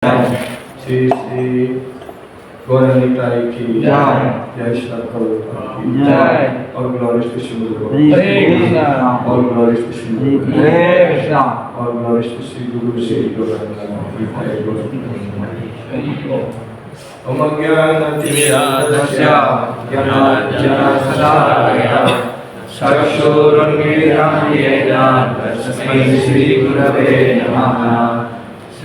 श्री श्री गौरनिताई की जय श्री प्रभुपाद की जय और ग्लोरी टू श्री गुरु और ग्लोरी टू श्री और ग्लोरी टू श्री गुरु श्री अमज्ञानतिमिरान्धस्य ज्ञानाञ्जनशलाकया चक्षुरुन्मीलितं येन तस्मै श्री गुरवे नमः।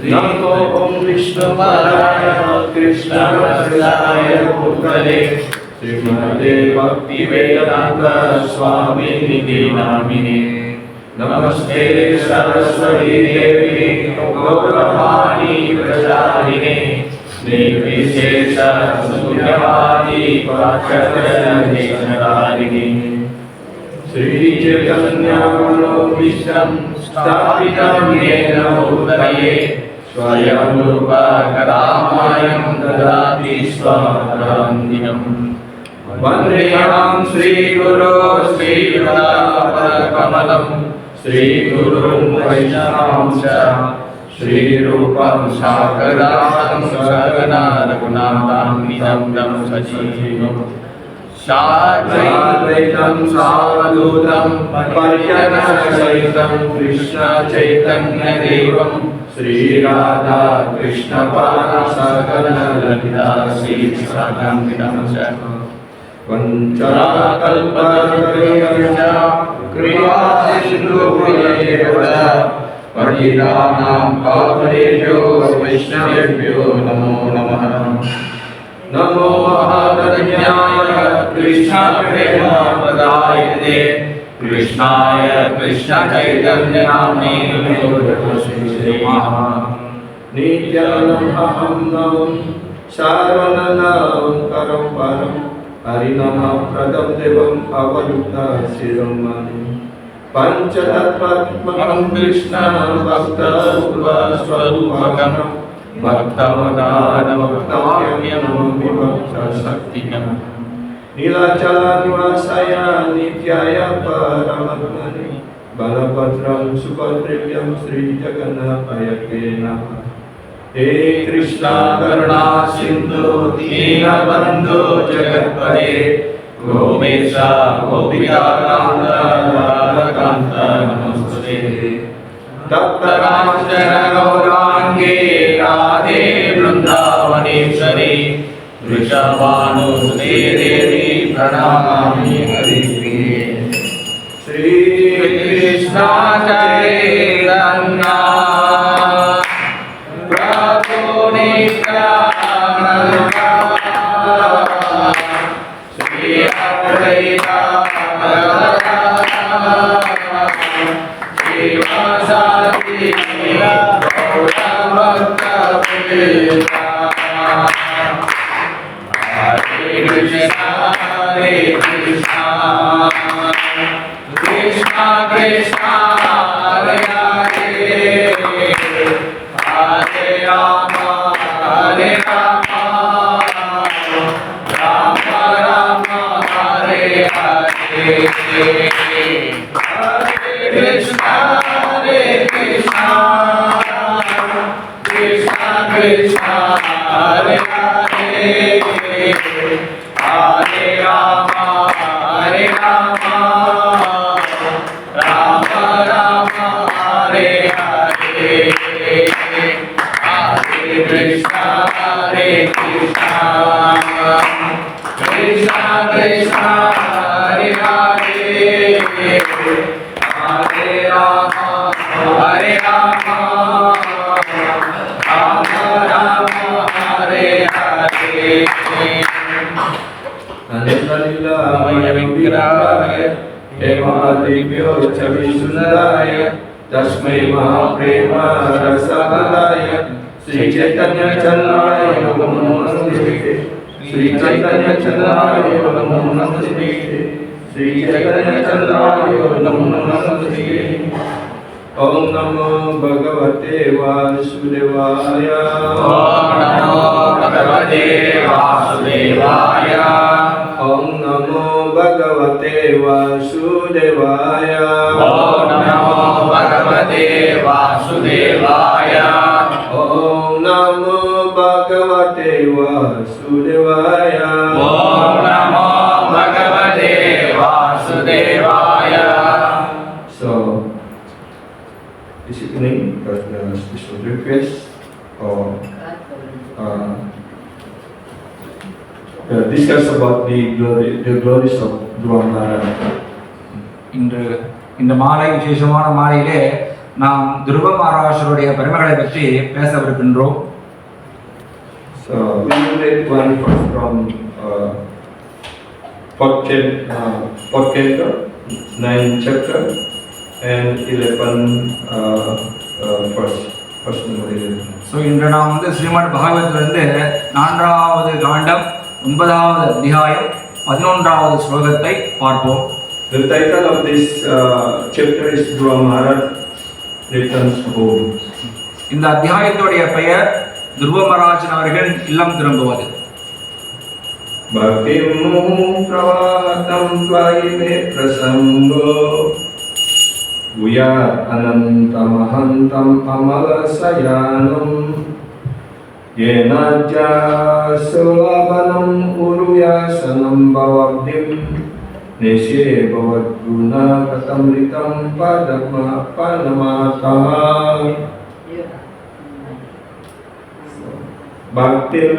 नमो ओम विष्णुपादाय कृष्णवत्सलाय भूतले श्रीमते भक्तिवेदांत स्वामिनिधि नामिने नमस्ते सरस्वती देवी गौरवाणी प्रचारिणे निर्विशेष शून्यवादी पाश्चात्यदेशधारिणे श्री चैतन्य मनोभीष्टं स्थापितं येन भूतले स्वयं रूप कदामयं ददाति स्वातन्त्र्यम् वन्देऽहं श्रीगुरो श्रीपदकमलं श्रीगुरुं वैष्णवं च श्रीरूपं साग्रजातं सहगना रघुनाथान्वितं सजीवम् साद्वैतं सावधूतं परिजनसहितं कृष्ण चैतन्यदेवं श्रीराधा कृष्णपादान् ललिता श्रीविशाखान्वितं च वञ्चनाकल्पतरुभ्यश्च कृपासिन्धुभ्येव पतितानां पावनेभ्यो वैष्णवेभ्यो नमो नमः। नमो महाप्रज्ञाय कृष्णप्रेमप्रदायिने कृष्णाय कृष्णचैतन्यनाम्ने नित्यानन्दं नवं शारवणनां करं परं हरिनामप्रदं देवम् अवधूतशिरोमणिं पञ्चतत्त्वात्मकं कृष्णं भक्तस्वरूपकं भक्तवदानभक्तवाक्यं विभक्तशक्तिकं नीलाचलनिवासाय नित्याय परमात्मने बलभद्रं सुभद्रेभ्यं श्रीजगन्नाथाय नमः। हे कृष्ण करुणा सिन्धु दीनबन्धो जगत्पते गोपेश गोपिकान्त राधाकान्त नमस्ते। तप्तकाञ्चन गौराङ्गे राधे वृन्दावनेश्वरी वृषभानुसुते देवी प्रणमामि हरिप्रिये। श्रीकृष्ण चैतन्य प्रभु नित्यानन्द श्री अद्वैत शिवसादि गौरभक्तवृन्द हरे कृष्ण कृष्ण कृष्ण हरे हरे हरे राम राम राम हरे हरे। कृष्ण कृष्ण कृष्ण हरे हरे हरे राम राम राम हरे हरे। हरे कृष्ण कृष्ण कृष्ण हरे हरे हरे राम राम राम हरे हरे। अनन्तलीलामय विग्रहाय हेमादिभ्यो च विशुद्धाय तस्मै महाप्रेम रसाय श्रीचैतन्यचन्द्राय नमो नमस्ते। श्रीचैतन्यचन्द्राय नमो नमस्ते। श्रीचैतन्यचन्द्राय नमो नमस्ते। ओम नमो भगवते वासुदेवाय। ओम नमो भगवते वासुदेवाय। ओम नमो भगवते वासुदेवाय। ओम नमो भगवते वासुदेवाय। Om Namo Bhagavate Vasudevaya. Om Namo Bhagavate Vasudevaya. So, this evening, because there is special request or discuss about the glories of Dhruva Maharaj. இன்று இந்த மாலை விசேஷமான மாலையிலே நாம் துருவ மகாராஜருடைய பெருமைகளை பற்றி பேசவிருக்கின்றோம். So we will read one verse from fourth chapter, 9th chapter and 11 verse number 11. So இன்று நாம் ஸ்ரீமத் பாகவத்திலிருந்து 4வது காண்டம் 9வது அத்தியாயம் 11வது ஸ்லோகத்தை பார்ப்போம். The title of this chapter is Dhruva Maharaj Returns Home. இந்த அத்தியாயத்துடைய பெயர் துருவ மகாராஜன் அவர்கள் இல்லம் திரும்புவது. Bhaktim pravahatam tvayime prasango Guyat anantamahantam amalasayanam Yenajya sulabanam uruyasanam bhavabdim Neshe bhavat guna katamritam panamata Bhaktim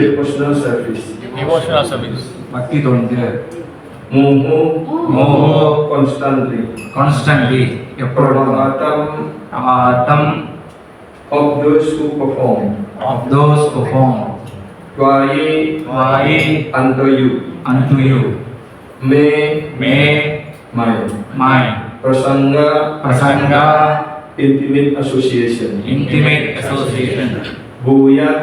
devotional service. பக்தி தொண்டு. Moho constantly. எப்பொழுதும். ஆத்தம் of those who perform. Twaye unto you. May my prasanga intimate association. Bhuyat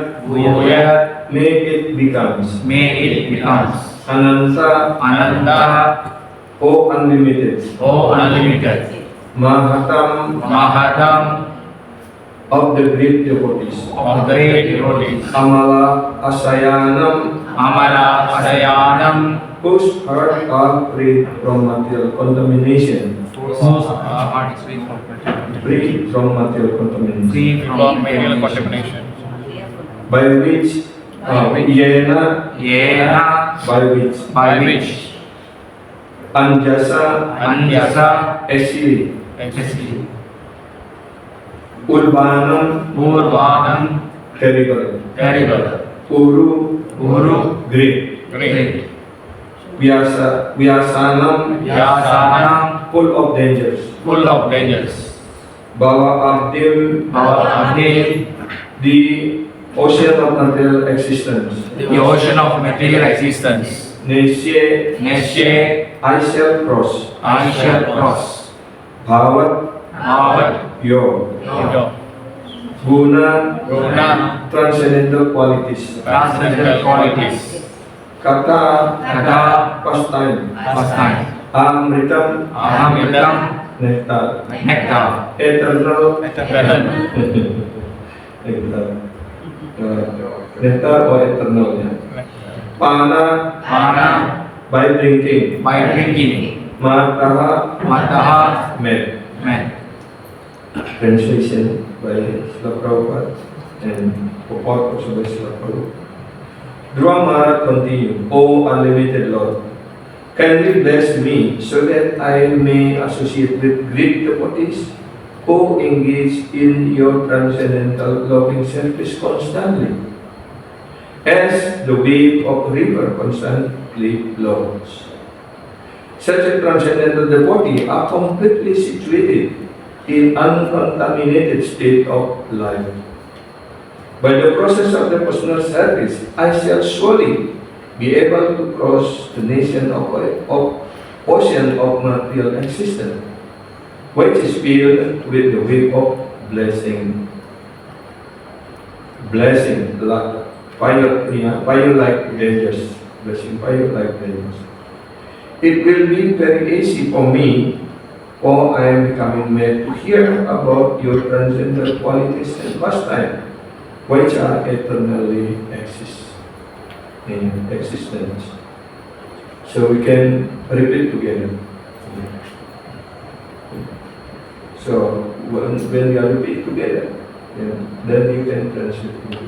may it becomes. Ananta O unlimited. Mahatam of the great devotees. Amala asayanam whose heart are free from material contamination. Free from material contamination. By which yena by which anjasa esili urbanam terrible uru great vyasanam full of dangers bhava abdim the ocean of material existence. Neshe I shall cross. Bhavat yo. Guna transcendental qualities. Kata pastime. Amritam nectar. Eternal nectar or eternal. Pana by drinking. Mataha met. Translation by Srila Prabhupada and purport also by Srila Prabhupada. Dhruva Maharaj continued, O unlimited Lord, kindly bless me so that I may associate with great devotees who engage in your transcendental loving service constantly, as the wave of river constantly flows. Such a transcendental devotee are completely situated in uncontaminated state of life. By the process of the personal service, I shall surely be able to cross the ocean of material existence, which is filled with the wave of blessing like fire-like dangers. It will be very easy for me, for I am becoming mad to hear about your transcendental qualities and pastime, which are eternally in existence. So we can repeat together. So when we are repeat together, Yeah. Then you can translate into.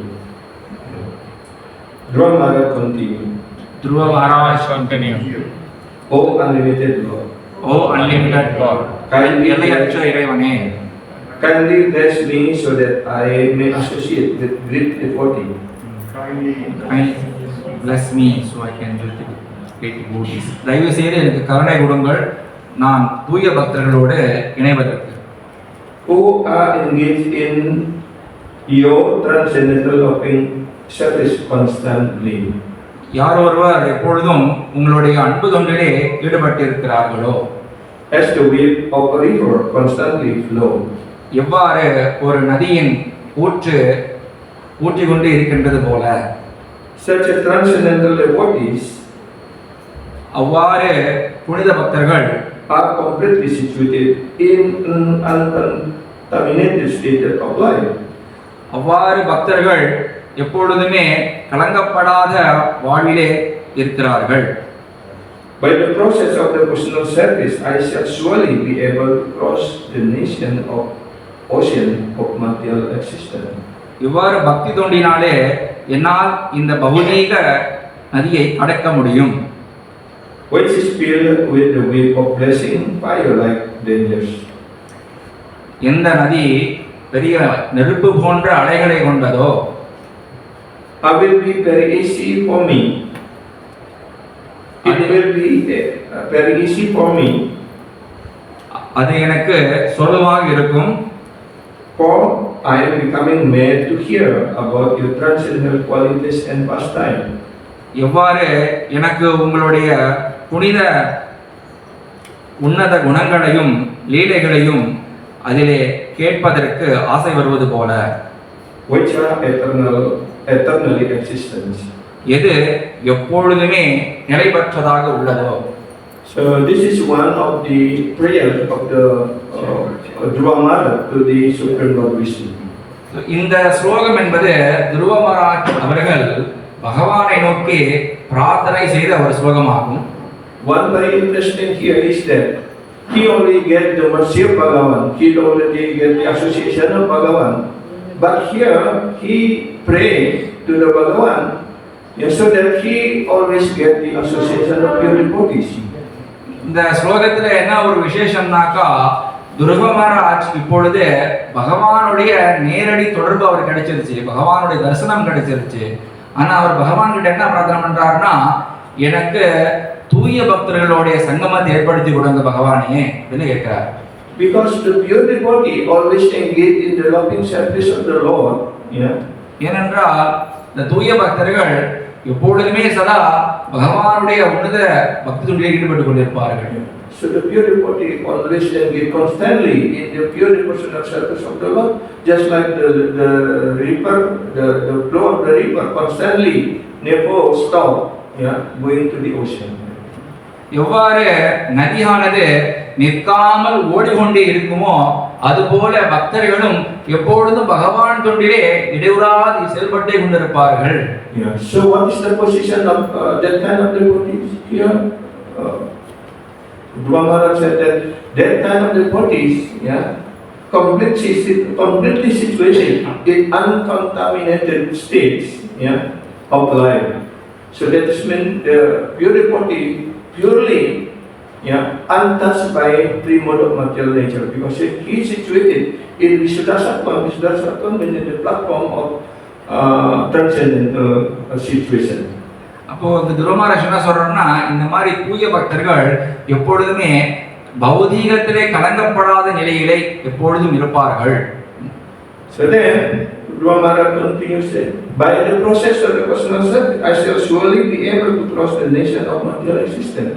Dhruva Maharaj continue. Dhruva Maharaj continue. O unlimited Lord. O unlimited God. எல்லையற்ற இறைவனே. Kindly bless me so that I may associate with great devotee. Kindly bless me so I can do great devotees. தயவு செய்து எனக்கு கருணை கொடுங்கள் நான் தூய பக்தர்களோடு இணைவதற்கு. Who are engaged in your transcendental loving service constantly. யார் ஒருவர் எப்பொழுதும் உங்களுடைய அன்பு தொண்டிலே ஈடுபட்டிருக்கிறார்களோ. As the wave of a river constantly flow. எவ்வாறு ஒரு நதியின் ஊற்றிக் கொண்டு இருக்கின்றது போல. Such a transcendental devotees அவ்வாறு புனித பக்தர்கள் are completely situated in an uncontaminated state of life. அவ்வாறு பக்தர்கள் எப்பொழுதுமே கலங்கப்படாத வாழ்விலே இருக்கிறார்கள். By the process of devotional service, I shall surely be able to cross the ocean of material existence. இவ்வாறு பக்தி தொண்டினாலே என்னால் இந்த பௌதீக நதியை கடக்க முடியும். Which is filled with the wave of blessing, fire-like dangers. எந்த நதி பெரிய நெருப்பு போன்ற அலைகளை கொண்டதோ. It will be very easy for me. It will be very easy for me. அது எனக்கு சுலபமாக இருக்கும். For I am becoming mad to hear about your transcendental qualities and pastime. எவ்வாறு எனக்கு உங்களுடைய புனித உன்னத குணங்களையும் லீலைகளையும் அதிலே கேட்பதற்கு ஆசை வருவது போல. Which are eternally existence. எது எப்பொழுதுமே நிலைபெற்றதாக உள்ளதோ. So this is one of the prayers of the Dhruva Maharaj to the Supreme Lord Vishnu. இந்த ஸ்லோகம் என்பது துருவ மகாராஜ் அவர்கள் பகவானை நோக்கி பிரார்த்தனை செய்த ஒரு ஸ்லோகமாகும். One very interesting here is that he only get the mercy of Bhagavan, he already get the association of Bhagavan, but here he pray to the Bhagavan, so that he always get the association of pure devotees. இந்த ஸ்லோகத்துல என்ன ஒரு விசேஷம்னாக்கா துருவ மகாராஜ் இப்பொழுது பகவானுடைய நேரடி தொடர்பு அவர் கிடைச்சிருச்சு, பகவானுடைய தரிசனம் கிடைச்சிருச்சு. ஆனா அவர் பகவான் கிட்ட என்ன பிரார்த்தனை பண்றாருன்னா, எனக்கு தூய பக்தர்களுடைய சங்கமத்தை ஏற்படுத்தி கொடுங்க பகவானே அப்படின்னு கேட்கிறார். Because the pure devotee always engaged in the loving service of the Lord. ஏனென்றால் இந்த தூய பக்தர்கள் எப்பொழுதுமே சதா பகவானுடைய உன்னத பக்தி தொண்டில் ஈடுபட்டுக் கொண்டிருப்பார்கள். So the pure devotee always engage constantly in the pure devotional service of the Lord, just like the river, the flow of the river constantly never stop, going to the ocean. எவ்வாறு நதியானது நிற்காமல் ஓடிக்கொண்டே இருக்குமோ அதுபோல பக்தர்களும் எப்பொழுதும் பகவான் தொண்டிலே இடையூறாது செயல்பட்டே கொண்டிருப்பார்கள். So what is the position of that kind of devotees here? Dhruva Maharaj said that kind of devotees, completely situated in uncontaminated states, of life. So that means the pure devotee purely, untouched by three modes of material nature, because he is situated in Visuddhasattva. Visuddhasattva means the platform of transcendental situation. அப்போ இந்த துருவ மகாராஜ் என்ன சொல்றோம்னா, இந்த மாதிரி தூய பக்தர்கள் எப்பொழுதுமே பௌதீகத்திலே கலங்கப்படாத நிலையிலே எப்பொழுதும் இருப்பார்கள். So then Dhruva Maharaj continues saying, by the process of the personal service, I shall surely be able to cross the nation of material existence.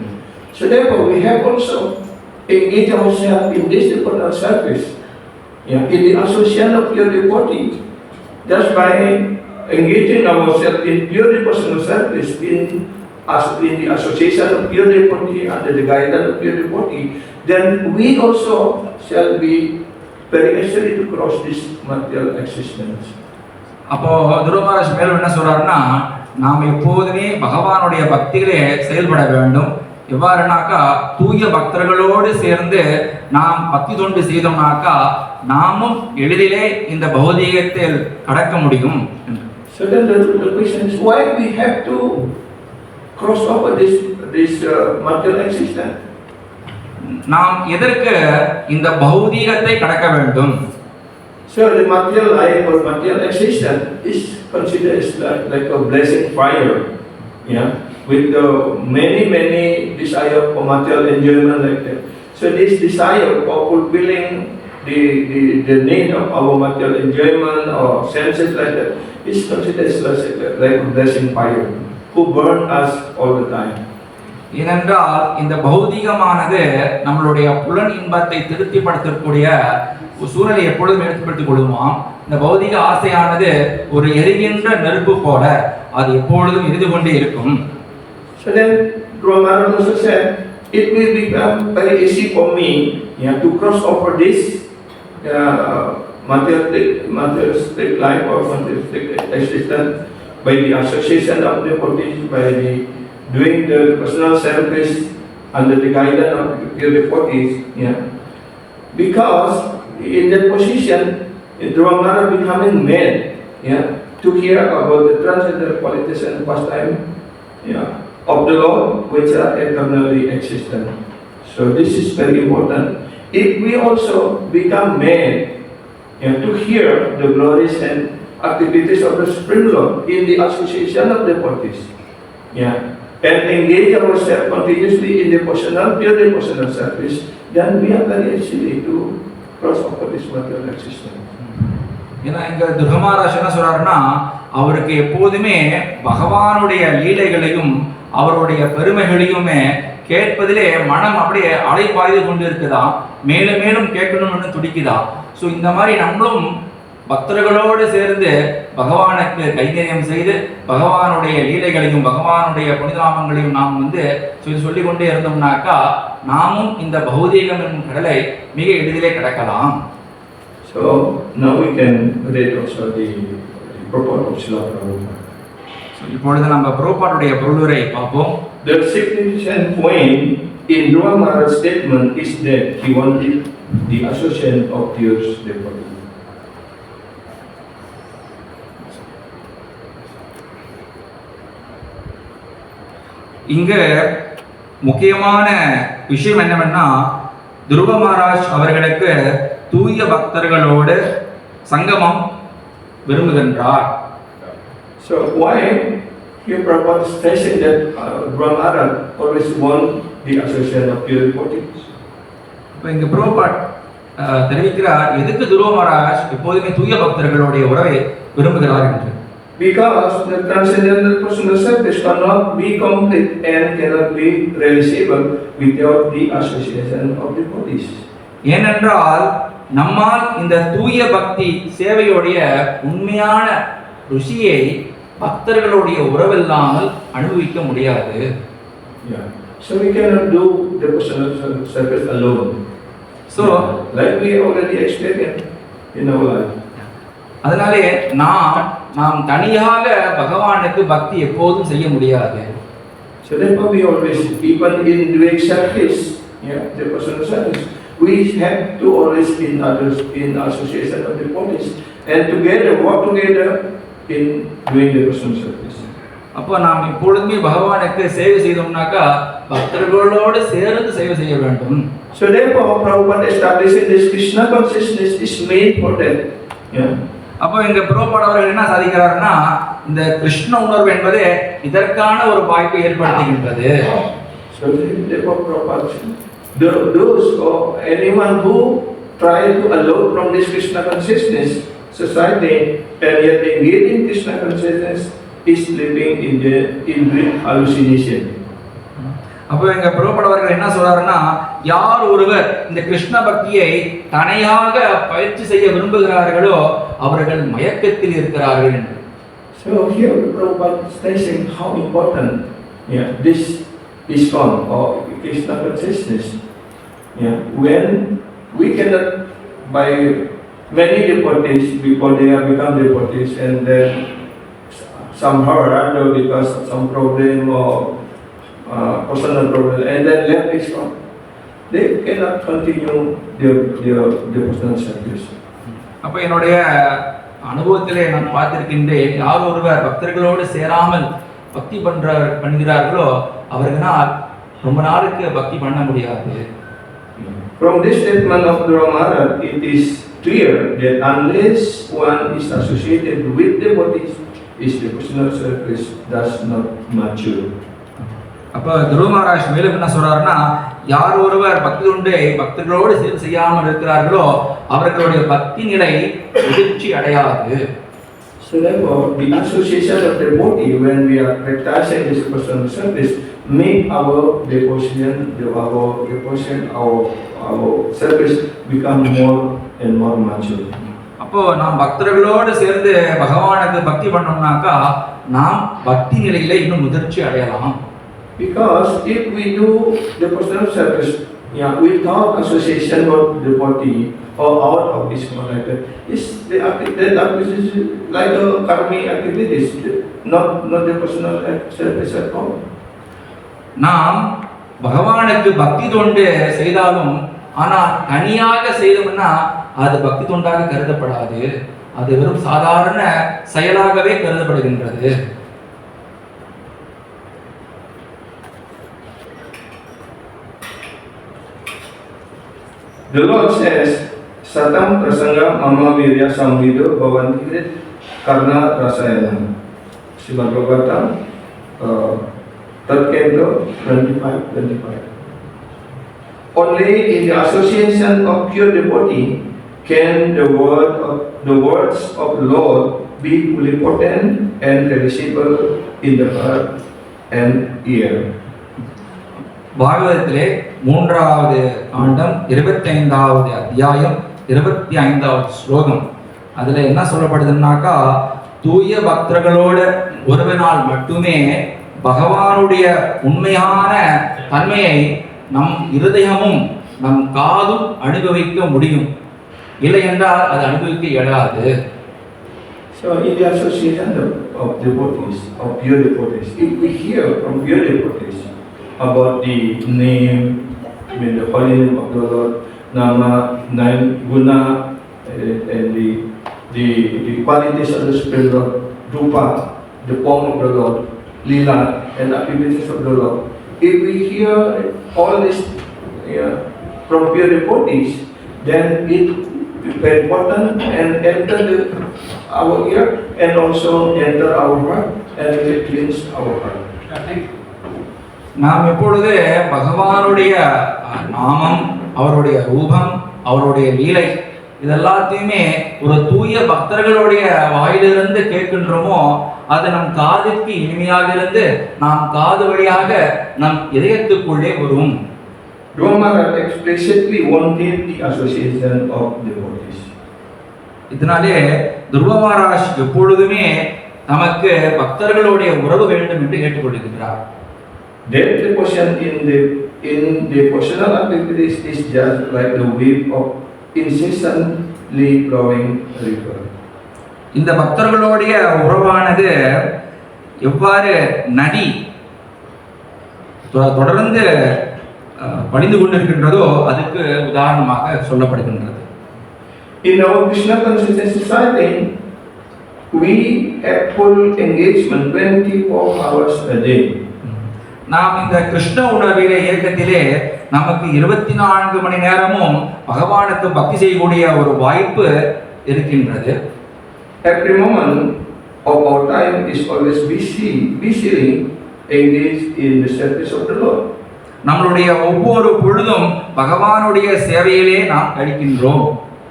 So therefore, we have also engaged ourselves in this devotional service, in the association of pure devotee. Just by engaging ourselves in pure devotional service, in the association of pure devotee, under the guidance of pure devotee, then we also shall be very easily to cross this material existence. அப்போ துருவ மகாராஜ் மேலும் என்ன சொல்றாருன்னா, நாம் எப்போதுமே பகவானுடைய பக்தியிலே செயல்பட வேண்டும். எவ்வாறுனாக்கா தூய பக்தர்களோடு சேர்ந்து நாம் பக்தி தொண்டு செய்தோம்னாக்கா நாமும் எளிதிலே இந்த பௌதீகத்தில் கடக்க முடியும். So then the question is, why we have to cross over this material existence? நாம் எதற்கு இந்த பௌதீகத்தை கடக்க வேண்டும்? So the material life or material existence is considered as like a blazing fire, yeah, with many desire for material enjoyment like that. So this desire for fulfilling the need of our material enjoyment or senses like that is considered as like a blazing fire who burn us all the time. ஏனென்றால் இந்த பௌதீகமானது நம்மளுடைய புலன் இன்பத்தை திருப்திப்படுத்தக்கூடிய சூழலை எப்பொழுதும் எடுத்துப்படுத்திக் கொள்ளுமாம். இந்த பௌதிக ஆசையானது ஒரு எரிகின்ற நெருப்பு போல அது எப்பொழுதும் எரிந்து கொண்டே இருக்கும். So then Brahmana also said, it will become very easy for me, yeah, to cross over this materialistic life or materialistic existence by the association of devotees, by doing the personal service under the guidance of the devotees, yeah. Because in that position, Brahmana becoming mad, yeah, to hear about the transcendental qualities and pastime, yeah, of the Lord, which are eternally existent. So this is very important. If we also become mad, yeah, to hear the glories and activities of the Supreme Lord in the association of devotees, yeah, and engage ourselves continuously in pure devotional service, then we are very easily to cross over this material existence. ஏன்னா இங்க துர்கமாராஜ் என்ன சொல்றாருன்னா, அவருக்கு எப்போதுமே பகவானுடைய லீலைகளையும் அவருடைய பெருமைகளையுமே கேட்பதிலே மனம் அப்படியே அலைப்பாய்ந்து கொண்டு இருக்குதான், மேலும் மேலும் கேட்கணும்னு துடிக்குதான். ஸோ இந்த மாதிரி நம்மளும் பக்தர்களோடு சேர்ந்து பகவானுக்கு கைங்கரியம் செய்து பகவானுடைய லீலைகளையும் பகவானுடைய புனிதநாமங்களையும் நாம் சொல்லிக் கொண்டே இருந்தோம்னாக்கா நாமும் இந்த பௌதீகம் என்னும் கடலை மிக எளிதிலே கடக்கலாம். So now we can read also the purport of Srila Prabhupada. இப்பொழுது நம்ம பிரபுபாதுடைய பொருளுரை பார்ப்போம். The significant point in Dhruva Maharaj's statement is that he wanted the association of pure devotees. இங்க முக்கியமான விஷயம் என்னவென்னா, துருவ மகாராஜ் அவர்களுக்கு தூய பக்தர்களோடு சங்கமம் விரும்புகின்றார். So why here Prabhupada is stressing that Brahmana always want the association of pure devotees? இப்போ இங்க பிரபுபாத் தெரிவிக்கிறார் எதுக்கு துருவ மகாராஜ் எப்போதுமே தூய பக்தர்களுடைய உறவை விரும்புகிறார் என்று. Because the transcendental personal service cannot be complete and cannot be realizable without the association of devotees. ஏனென்றால் நம்மால் இந்த தூய பக்தி சேவையுடைய உண்மையான ருசியை பக்தர்களுடைய உறவில்லாமல் அனுபவிக்க முடியாது. Yeah. So we cannot do the personal service alone. So like we already experienced in our life. அதனாலே நாம் தனியாக பகவானுக்கு பக்தி எப்போதும் செய்ய முடியாது. So therefore we always, even in doing service, yeah, the personal service, we have to always in association of devotees and together work together in doing the personal service. அப்போ நாம் எப்பொழுதுமே பகவானுக்கு சேவை செய்தோம்னாக்கா பக்தர்களோடு சேர்ந்து சேவை செய்ய வேண்டும். So therefore Prabhupada establishing this Krishna consciousness is made for that. Yeah. அப்போ இங்க பிரபுபாத் அவர்கள் என்ன சாதிக்கிறாருன்னா, இந்த கிருஷ்ண உணர்வு என்பது இதற்கான ஒரு வாய்ப்பை ஏற்படுத்துகின்றது. So therefore Prabhupada, those or anyone who try to allow from this Krishna consciousness society and yet engage in Krishna consciousness is living in hallucination. அப்போ எங்க பிரபுபாத் அவர்கள் என்ன சொல்றாருன்னா, யார் ஒருவர் இந்த கிருஷ்ண பக்தியை தனியாக பயிற்சி செய்ய விரும்புகிறார்களோ அவர்கள் மயக்கத்தில் இருக்கிறார்கள் என்று. So here Prabhupada is stressing how important, yeah, this ISKCON or Krishna consciousness. Yeah, when we cannot by many devotees before they have become devotees and then somehow or other because of some problem or personal problem and then left this one, they cannot continue their personal service. அப்போ என்னுடைய அனுபவத்திலே நான் பார்த்திருக்கின்றேன், யார் ஒருவர் பக்தர்களோடு சேராமல் பக்தி பண்ணுகிறார்களோ அவர்களால் ரொம்ப நாளுக்கு பக்தி பண்ண முடியாது. From this statement of Dhruva Maharaj, it is clear that unless one is associated with devotees, his devotional service does not mature. அப்போ துருவ மகாராஜ் மேலும் என்ன சொல்றாருன்னா, யார் ஒருவர் பக்தி உண்டை பக்தர்களோடு சேர்ந்து செய்யாமல் இருக்கிறார்களோ அவர்களுடைய பக்தி நிலை முதிர்ச்சி அடையாது. So therefore, the association of devotee when we are practicing this personal service make our devotion, our service become more and more mature. அப்போ நாம் பக்தர்களோடு சேர்ந்து பகவானுக்கு பக்தி பண்ணோம்னாக்கா நாம் பக்தி நிலையில இன்னும் முதிர்ச்சி அடையலாம். Because if we do the personal service, without association of devotee or out of this matter, that activity like a karmic activities, not the personal service at all. நாம் பகவானுக்கு பக்தி தொண்டு செய்தாலும் ஆனால் தனியாக செய்தோம்னா அது பக்தி தொண்டாக கருதப்படாது, அது வெறும் சாதாரண செயலாகவே கருதப்படுகின்றது. The Lord says, Satam prasanga mama virya samvido bhavanti karna rasayana. Srimad Bhagavatam, 3rd canto, 25. Only in the association of pure devotee can the words of Lord be fully potent and releasable in the heart and ear. பாகவதத்திலே 3வது காண்டம் 25வது அத்தியாயம் 25வது ஸ்லோகம், அதுல என்ன சொல்லப்படுதுன்னாக்கா, தூய பக்தர்களோடு ஒருவனால் மட்டுமே பகவானுடைய உண்மையான தன்மையை நம் இருதயமும் நம் காதும் அனுபவிக்க முடியும், இல்லை என்றால் அது அனுபவிக்க இயலாது. So in the association of devotees, of pure devotees, if we hear from pure devotees about the name, the holy name of the Lord, Nama, Nine Guna, and the qualities of the Spirit of Rupa, the form of the Lord, Lila, and activities of the Lord. If we hear all this from pure devotees, then it very important and enter our ear and also enter our heart and will cleanse our heart. நாம் எப்பொழுது பகவானுடைய நாமம், அவருடைய ரூபம், அவருடைய லீலை இதெல்லாத்தையுமே ஒரு தூய பக்தர்களுடைய வாயிலிருந்து கேட்கின்றோமோ அது நம் காதுக்கு இனிமையாக இருந்து நாம் காது வழியாக நம் இதயத்துக்குள்ளே வரும். Roma explicitly wanted the association of devotees. இதனாலே துருவ மகாராஜ் எப்பொழுதுமே நமக்கு பக்தர்களுடைய உறவு வேண்டும் என்று கேட்டுக்கொள்கிறார். Their devotion in devotional activities is just like the wave of incessantly flowing river. இந்த பக்தர்களுடைய உறவானது எவ்வாறு நதி தொடர்ந்து வழிந்து கொண்டிருக்கின்றதோ அதுக்கு உதாரணமாக சொல்லப்படுகின்றது. In our Krishna consciousness society, we have full engagement 24 hours a day. நாம் இந்த கிருஷ்ண உணர்விலே இயக்கத்திலே நமக்கு 24 மணி நேரமும் பகவானுக்கு பக்தி செய்யக்கூடிய ஒரு வாய்ப்பு இருக்கின்றது. Every moment of our time is always busily engaged in the service of the Lord. நம்மளுடைய ஒவ்வொரு பொழுதும் பகவானுடைய சேவையிலே நாம் கழிக்கின்றோம்.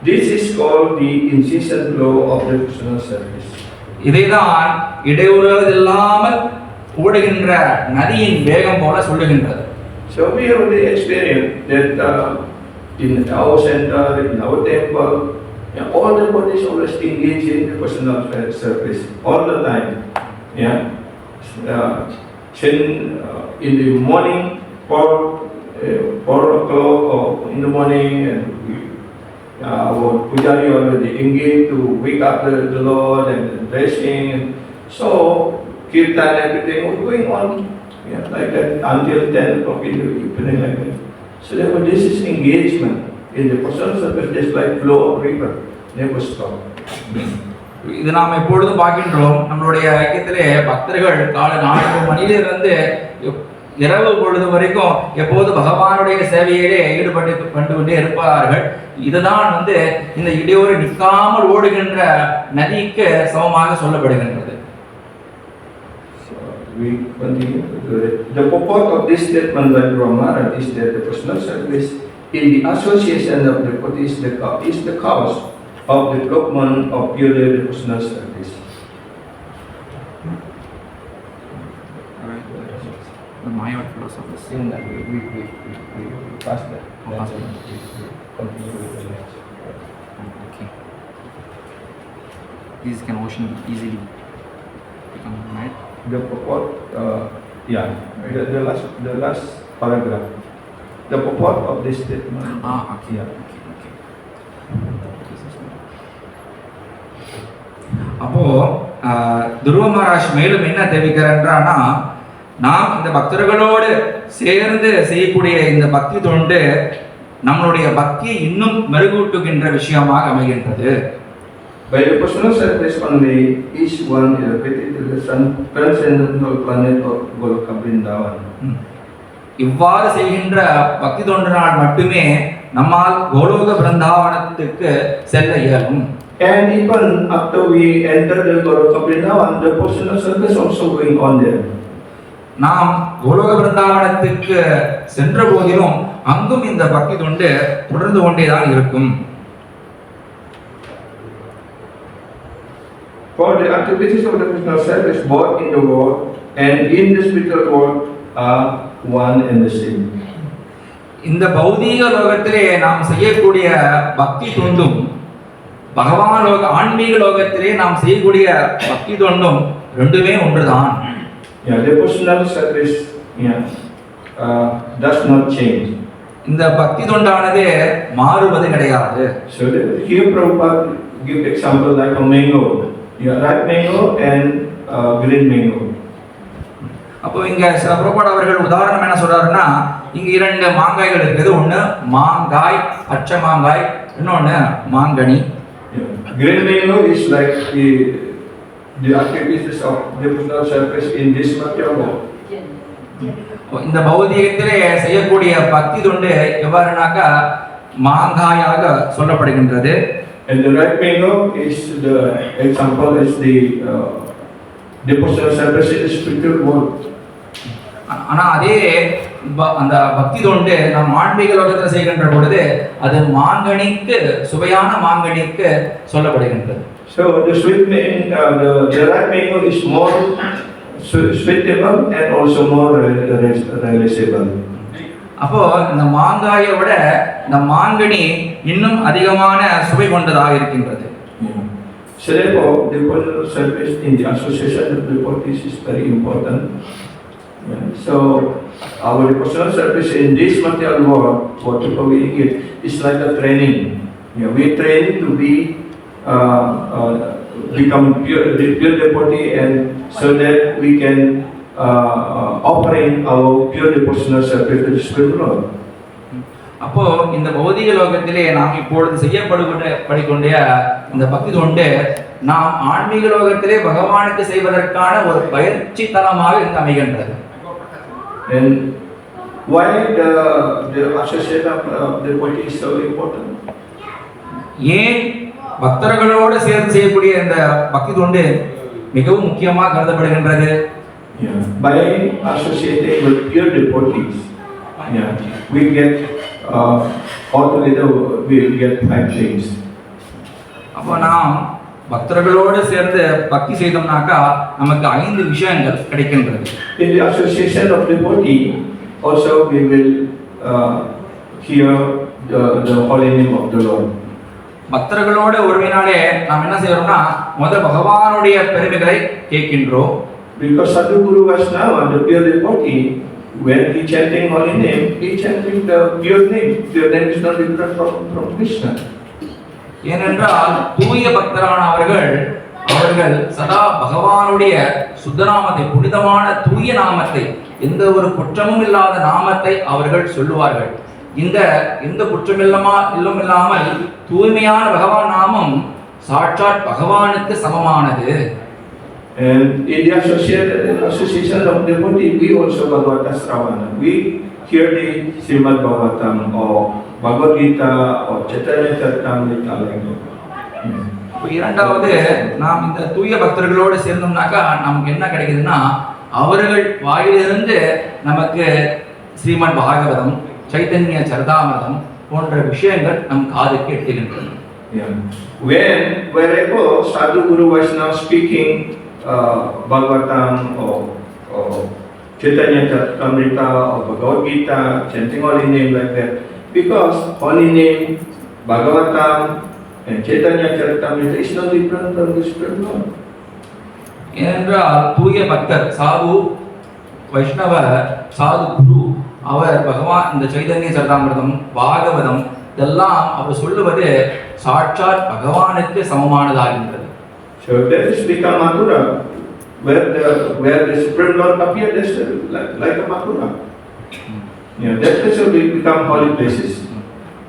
This is called the incessant flow of the Krishna service. இதைதான் இடையூறு இல்லாமல் ஓடுகின்ற நதியின் வேகம் போல சொல்லுகின்றது. So we have already experienced that in our center, in our temple, all the bodies always engage in the personal service all the time. In the morning, 4 o'clock or in the morning, and our pujari already engaged to wake up the Lord and blessing. So kirtan, everything was going on. Yeah, like that until 10 o'clock in the evening, like that. So therefore, this is engagement in the personal service, just like flow of river, never stop. இது நாம் எப்பொழுதும் பார்க்கின்றோம். நம்மளுடைய ஐக்கியத்திலே பக்தர்கள் காலை 4 மணியிலிருந்து இரவு பொழுது வரைக்கும் எப்போது பகவானுடைய சேவையிலே ஈடுபட்டு கொண்டே இருப்பார்கள். இதுதான் இந்த இடையூறு நிற்காமல் ஓடுகின்ற நதிக்கு சமமாக சொல்லப்படுகின்றது. We continue. The purport of this statement by Brahmara is that the personal service in the association of the devotees is the cause of the development of purely personal service. The Maya philosophers. In that we pass that. We continue with the next. Okay. These can ocean easily become right. The purport, the last paragraph. The purport of this statement. Okay. Yeah. Okay. அப்போ துருவ மகாராஜ் மேலும் என்ன தெரிவிக்கிறார்னா, நாம் இந்த பக்தர்களோடு சேர்ந்து செய்யக்கூடிய இந்த பக்தி தொண்டு நம்மளுடைய பக்தியை இன்னும் மெருகூட்டுகின்ற விஷயமாக அமைகின்றது. By the personal service only, each one is located to the transcendental planet of Goloka Vrindavan. இவ்வாறு செய்கின்ற பக்தி தொண்டினால் மட்டுமே நம்மால் கோலோக பிருந்தாவனத்துக்கு செல்ல இயலும். And even after we enter the Goloka Vrindavan, the personal service also going on there. நாம் கோலோக பிருந்தாவனத்துக்கு சென்ற போதிலும் அங்கும் இந்த பக்தி தொண்டு தொடர்ந்து கொண்டேதான் இருக்கும். For the activities of the personal service, both in the world and in the spiritual world, are one and the same. இந்த பௌதீக லோகத்திலே நாம் செய்யக்கூடிய பக்தி தொண்டும் பகவான் லோக ஆன்மீக லோகத்திலே நாம் செய்யக்கூடிய பக்தி தொண்டும் ரெண்டுமே ஒன்றுதான். Yeah, the personal service does not change. இந்த பக்தி தொண்டானது மாறுவது கிடையாது. So here Prabhupada give example like a mango. You have ripe mango and green mango. அப்போ இங்க பிரபுபாத் அவர்கள் உதாரணம் என்ன சொல்றாருன்னா, இங்க 2 மாங்காய்கள் இருக்குது. ஒன்னு மாங்காய், பச்சை மாங்காய், இன்னொன்னு மாங்கனி. Green mango is like the activities of devotional service in this material world. இந்த பௌதீகத்திலே செய்யக்கூடிய பக்தி தொண்டு எவ்வாறுனாக்கா மாங்காயாக சொல்லப்படுகின்றது. And the ripe mango is the example is the devotional service in the spiritual world. ஆனா அதே அந்த பக்தி தொண்டு நாம் ஆன்மீக லோகத்தில் செய்கின்ற பொழுது அது மாங்கனிக்கு சுவையான மாங்கனிக்கு சொல்லப்படுகின்றது. So the sweet mango, the ripe mango is more sweetable and also more realizable. அப்போ இந்த மாங்காயை விட இந்த மாங்கனி இன்னும் அதிகமான சுவை கொண்டதாக இருக்கின்றது. So therefore, the personal service in the association of the devotees is very important. So our personal service in this material world, whatever we get, is like a training. We train to be become pure devotee, and so that we can offering our pure devotional service to the spiritual world. அப்போ இந்த பௌதிக லோகத்திலே நாம் இப்பொழுது செய்யப்படுகின்ற இந்த பக்தி தொண்டு நாம் ஆன்மீக லோகத்திலே பகவானுக்கு செய்வதற்கான ஒரு பயிற்சி தலமாக இங்கு அமைகின்றது. And why the association of the devotee is so important? ஏன் பக்தர்களோடு சேர்ந்து செய்யக்கூடிய இந்த பக்தி தொண்டு மிகவும் முக்கியமாக கருதப்படுகின்றது? By associating with pure devotees, we get altogether we get 5 things. அப்போ நாம் பக்தர்களோடு சேர்ந்து பக்தி செய்தோம்னாக்கா நமக்கு 5 விஷயங்கள் கிடைக்கின்றது. In the association of devotee, also we will hear the holy name of the Lord. பக்தர்களோட உறவினாலே நாம் என்ன செய்யறோம்னா முதல் பகவானுடைய பெருமைகளை கேட்கின்றோம். Because Sadhguru Vaishnava, the pure devotee, when he chanting holy name, he chanting the pure name. Pure name is not different from Krishna. ஏனென்றால் தூய பக்தரானவர்கள் அவர்கள் சதா பகவானுடைய சுத்தநாமத்தை, புனிதமான தூய நாமத்தை, எந்த ஒரு குற்றமும் இல்லாத நாமத்தை அவர்கள் சொல்லுவார்கள். இந்த எந்த குற்றமில்லாமல் தூய்மையான பகவான் நாமம் சாட்சாத் பகவானுக்கு சமமானது. And in the association of devotee, we also Bhagavata Sravana. We hear the Srimad Bhagavatam or Bhagavad Gita or Chaitanya Charitamrita like that. இரண்டாவது, நாம் இந்த தூய பக்தர்களோடு சேர்ந்தோம்னாக்கா நமக்கு என்ன கிடைக்குதுன்னா, அவர்கள் வாயிலிருந்து நமக்கு ஸ்ரீமத் பாகவதம், சைத்தன்ய சரிதாமிரதம் போன்ற விஷயங்கள் நம் காதுக்கு எட்டுகின்றன. Wherever Sadhu Guru Vaishnava speaking Bhagavatam or Chaitanya Charitamrita or Bhagavad Gita, chanting holy name like that, because holy name, Bhagavatam and Chaitanya Charitamrita is not different from the Supreme Lord. ஏனென்றால் தூய பக்தர், சாது வைஷ்ணவ, சாது குரு, அவர் பகவான் இந்த சைதன்ய சரிதாமிரதம், பாகவதம் இதெல்லாம் அவர் சொல்லுவது சாட்சாத் பகவானுக்கு சமமானதாகின்றது. So that is become Mathura, where the Supreme Lord appeared as like a Mathura. That also will become holy places.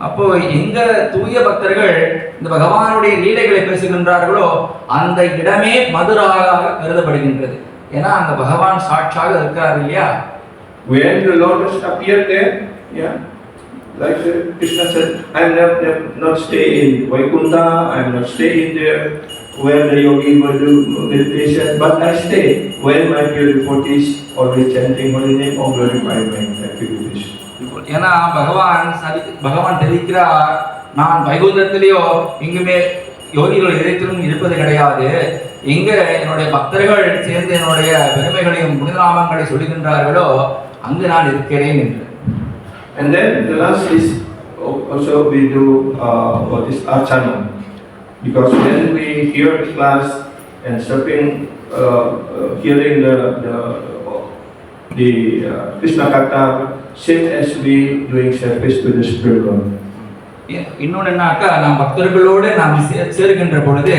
அப்போ எங்க தூய பக்தர்கள் இந்த பகவானுடைய லீலைகளை பேசுகின்றார்களோ அந்த இடமே மதுராக கருதப்படுகின்றது. ஏன்னா அந்த பகவான் சாட்சாக இருக்கிறார் இல்லையா. When the Lord has appeared there, like Krishna said, I am not stay in Vaikuntha, I am not stay in there where the yogi will do meditation, but I stay when my pure devotees always chanting holy name or glorifying my activities. ஏன்னா பகவான் தெரிவிக்கிறார், நான் வைகுந்தத்திலேயோ இங்குமே யோகிகள் இறைத்திலும் இருப்பது கிடையாது, எங்க என்னுடைய பக்தர்கள் சேர்ந்து என்னுடைய பெருமைகளையும் புனிதநாமங்களை சொல்லுகின்றார்களோ அங்கு நான் இருக்கிறேன் என்று. And then the last is also we do what is archana, because when we hear the class and hearing the Krishna Katha, same as we doing service to the Supreme Lord. இன்னொன்று என்னாக்கா, நாம் பக்தர்களோடு நாம் சேர்கின்ற பொழுது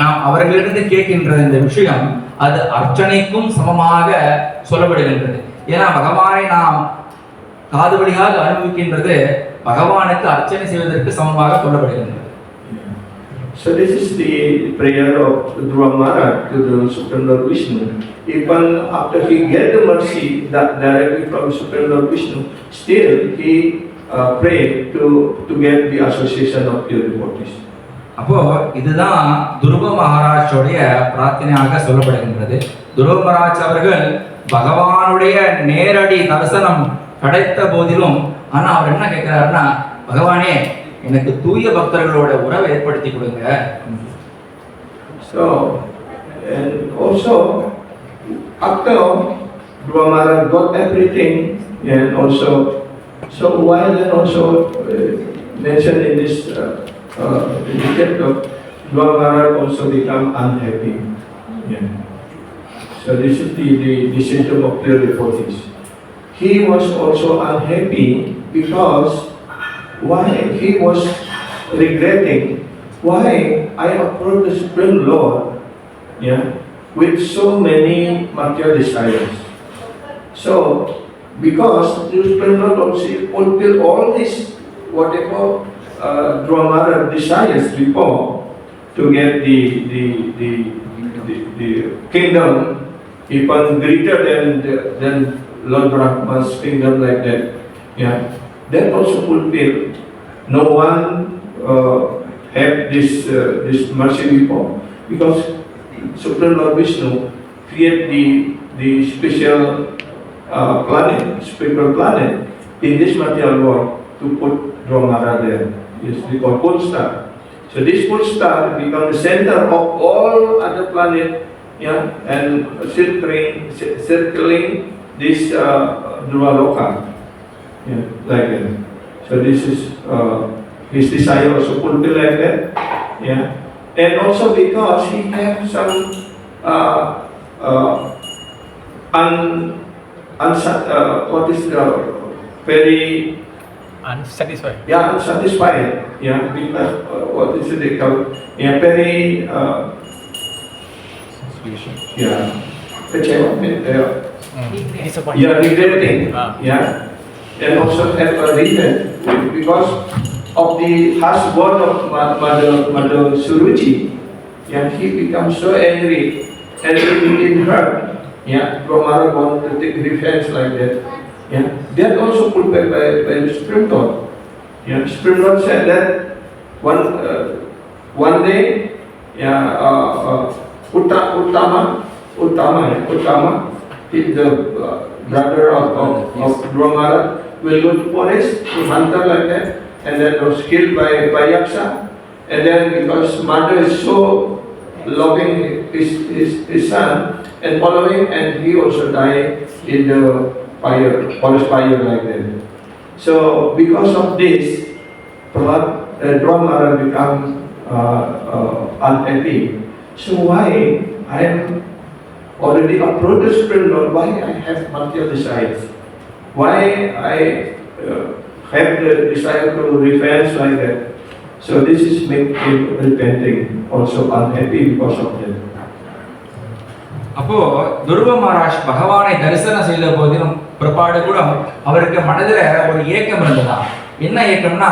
நாம் அவர்களிருந்து கேட்கின்ற இந்த விஷயம் அது அர்ச்சனைக்கும் சமமாக சொல்லப்படுகின்றது. ஏன்னா பகவானை நாம் காது வழியாக அனுபவிக்கின்றது பகவானுக்கு அர்ச்சனை செய்வதற்கு சமமாக சொல்லப்படுகின்றது. So this is the prayer of Dhruva Maharaj to the Supreme Lord Vishnu. Even after he get the mercy that directly from Supreme Lord Vishnu, still he prayed to get the association of pure devotees. அப்போ இதுதான் துருவ மகாராஜோடைய பிரார்த்தனையாக சொல்லப்படுகின்றது. துருவ மகாராஜ் அவர்கள் பகவானுடைய நேரடி தரிசனம் கிடைத்த போதிலும் ஆனா அவர் என்ன கேட்கிறாருன்னா, பகவானே எனக்கு தூய பக்தர்களோட உறவை ஏற்படுத்தி கொடுங்க. So and also after Dhruva Maharaj got everything, and also so while then also mentioned in this chapter, Dhruva Maharaj also become unhappy. So this is the symptom of pure devotees. He was also unhappy because why he was regretting why I approached the Supreme Lord with so many material desires. So because the Supreme Lord also fulfilled all this whatever Dhruva Maharaj desires before to get the kingdom even greater than Lord Brahma's kingdom like that. That also fulfilled. No one had this mercy before, because Supreme Lord Vishnu created the special spiritual planet in this material world to put Dhruva Maharaj there. It's called pole star. So this pole star becomes the center of all other planets, and circling this Dhruva Loka. Like that. So this is his desire also fulfilled like that. And also because he have some what is the very unsatisfied. Unsatisfied. Because what is it called? Very Yeah. Kecewa. Disappointed. Yeah, regretting. Yeah. And also have a regret because of the harsh word of Mother Suruchi. Yeah, he becomes so angry in her. Yeah, Brahmara wanted to take revenge like that. Yeah, that also put back by the Supreme Lord. Yeah, Supreme Lord said that one day, yeah, Uttama, is the brother of Brahmara, will go to forest to hunt her like that, and then was killed by Yaksha. And then because mother is so loving his son and following, and he also died in the forest fire like that. So because of this, Brahmara become unhappy. So why I am already approached the Supreme Lord, why I have material desires? Why I have the desire to revenge like that? So this is make him repenting, also unhappy because of that. அப்போ துருவ மகாராஜ் பகவானை தரிசனம் செய்த போதிலும் பிற்பாடு கூட அவருக்கு மனதில் ஒரு ஏக்கம் இருந்ததா. என்ன ஏக்கம்னா,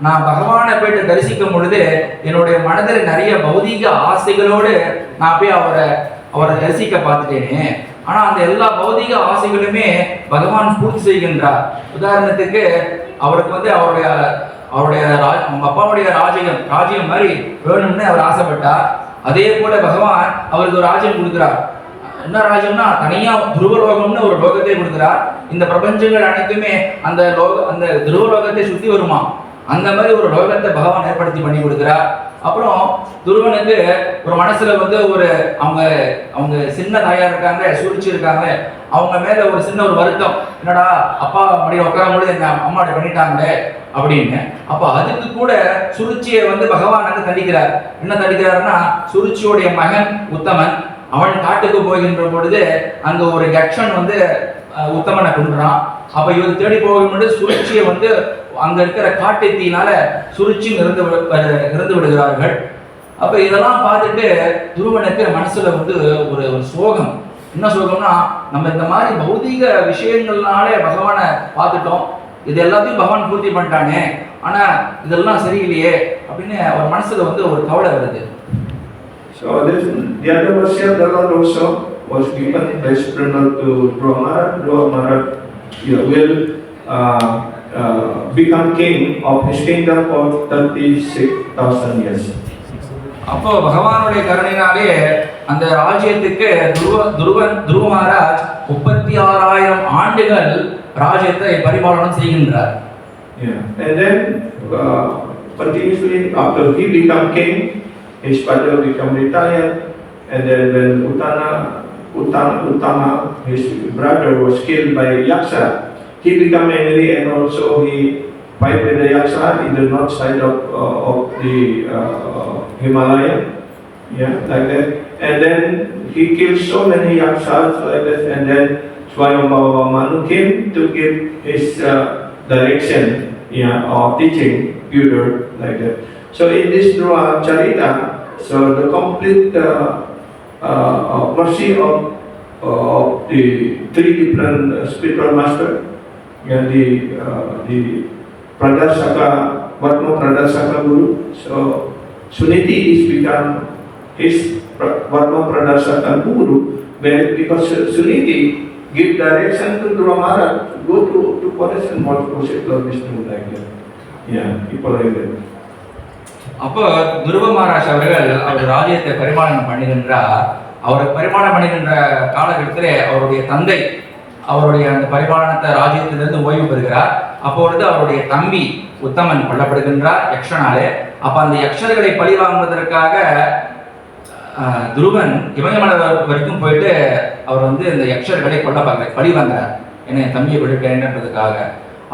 நான் பகவானை போயிட்டு தரிசிக்கும் பொழுது என்னுடைய மனதில் நிறைய பௌதீக ஆசைகளோடு நான் போய் அவரை தரிசிக்க பார்த்துட்டேனே. ஆனா அந்த எல்லா பௌதீக ஆசைகளுமே பகவான் பூர்த்தி செய்கின்றார். உதாரணத்துக்கு அவருக்கு வந்து அவருடைய அவங்க அப்பாவுடைய ராஜ்யம் மாதிரி வேணும்னு அவர் ஆசைப்பட்டார். அதே போல பகவான் அவருக்கு ஒரு ராஜ்யம் கொடுக்கிறார். என்ன ராஜ்யம்னா, தனியா துருவலோகம்னு ஒரு லோகத்தை கொடுக்கிறார். இந்த பிரபஞ்சங்கள் அனைத்துமே அந்த துருவலோகத்தை சுத்தி வருமா, அந்த மாதிரி ஒரு லோகத்தை பகவான் ஏற்படுத்தி பண்ணி கொடுக்கிறார். அப்புறம் துருவனுக்கு ஒரு மனசுல வந்து ஒரு அவங்க சின்ன தாயா இருக்காங்க, சூழ்ச்சி இருக்காங்க, அவங்க மேல ஒரு சின்ன ஒரு வருத்தம், என்னடா அப்பா மடியில் உட்காரும்போது என்ன அம்மாட்ட பண்ணிட்டாங்களே அப்படின்னு. அப்ப அதுக்கு கூட சுருச்சியை வந்து பகவான் அங்க தண்டிக்கிறார். என்ன தண்டிக்கிறாருன்னா, சுருச்சியோடைய மகன் உத்தமன் அவன் காட்டுக்கு போகின்ற பொழுது அங்க ஒரு யக்ஷன் வந்து உத்தமனை கொண்டுறான். அப்ப இவர் தேடி போகும்போது சுருச்சியை வந்து அங்க இருக்கிற காட்டுத்தீனால சுருச்சி இறந்து விடுகிறார்கள். அப்ப இதெல்லாம் பார்த்துட்டு துருவனுக்கு மனசுல வந்து ஒரு சோகம். என்ன சோகம்னா, நம்ம இந்த மாதிரி பௌதீக விஷயங்கள்னாலே பகவானை பார்த்துட்டோம், இது எல்லாத்தையும் பகவான் பூர்த்தி பண்ணிட்டானே, ஆனா இதெல்லாம் சரியில்லையே அப்படின்னு அவர் மனசுல வந்து ஒரு கவலை வருது. So the other version of the Lord also was given by Supreme Lord to Brahmara. Brahmara will become king of his kingdom for 36,000 years. அப்போ பகவானுடைய கருணையினாலே அந்த ராஜ்யத்துக்கு துருவ மகாராஜ் 36,000 ஆண்டுகள் ராஜ்யத்தை பரிபாலனம் செய்கின்றார். And then continuously after he became king, his father became retired, and then when Uttama, his brother, was killed by Yaksha, he became angry and also he fight with the Yaksha in the north side of the Himalaya, like that. And then he killed so many Yakshas like that, and then Swayambhava Manu came to give his direction, or teaching Buddha like that. So in this Dhruva Charita, so the complete mercy of the three different spiritual masters, the Pradasaka, Vatma Pradasaka Guru. So Suniti is become his Vatma Pradasaka Guru, because Suniti give direction to Dhruva Maharaj, go to forest and worship Lord Vishnu like that. People like that. அப்போ துருவ மகாராஜ் அவர் ராஜ்யத்தை பரிமாணம் பண்ணுகின்றார். அவர் பரிமாணம் பண்ணுகின்ற காலகட்டத்திலே அவருடைய தந்தை அவருடைய அந்த பரிபாலனத்தை ராஜ்யத்திலிருந்து ஓய்வு பெறுகிறார். அப்பொழுது அவருடைய தம்பி உத்தமன் கொல்லப்படுகின்றார் யக்ஷனாலே. அப்ப அந்த யக்ஷர்களை பழி வாங்குவதற்காக துருவன் இமயமலை வரைக்கும் போயிட்டு அவர் வந்து இந்த யக்ஷர்களை பழி வாங்குறார், என்ன என் தம்பியை கொண்டுட்டேன்றதுக்காக.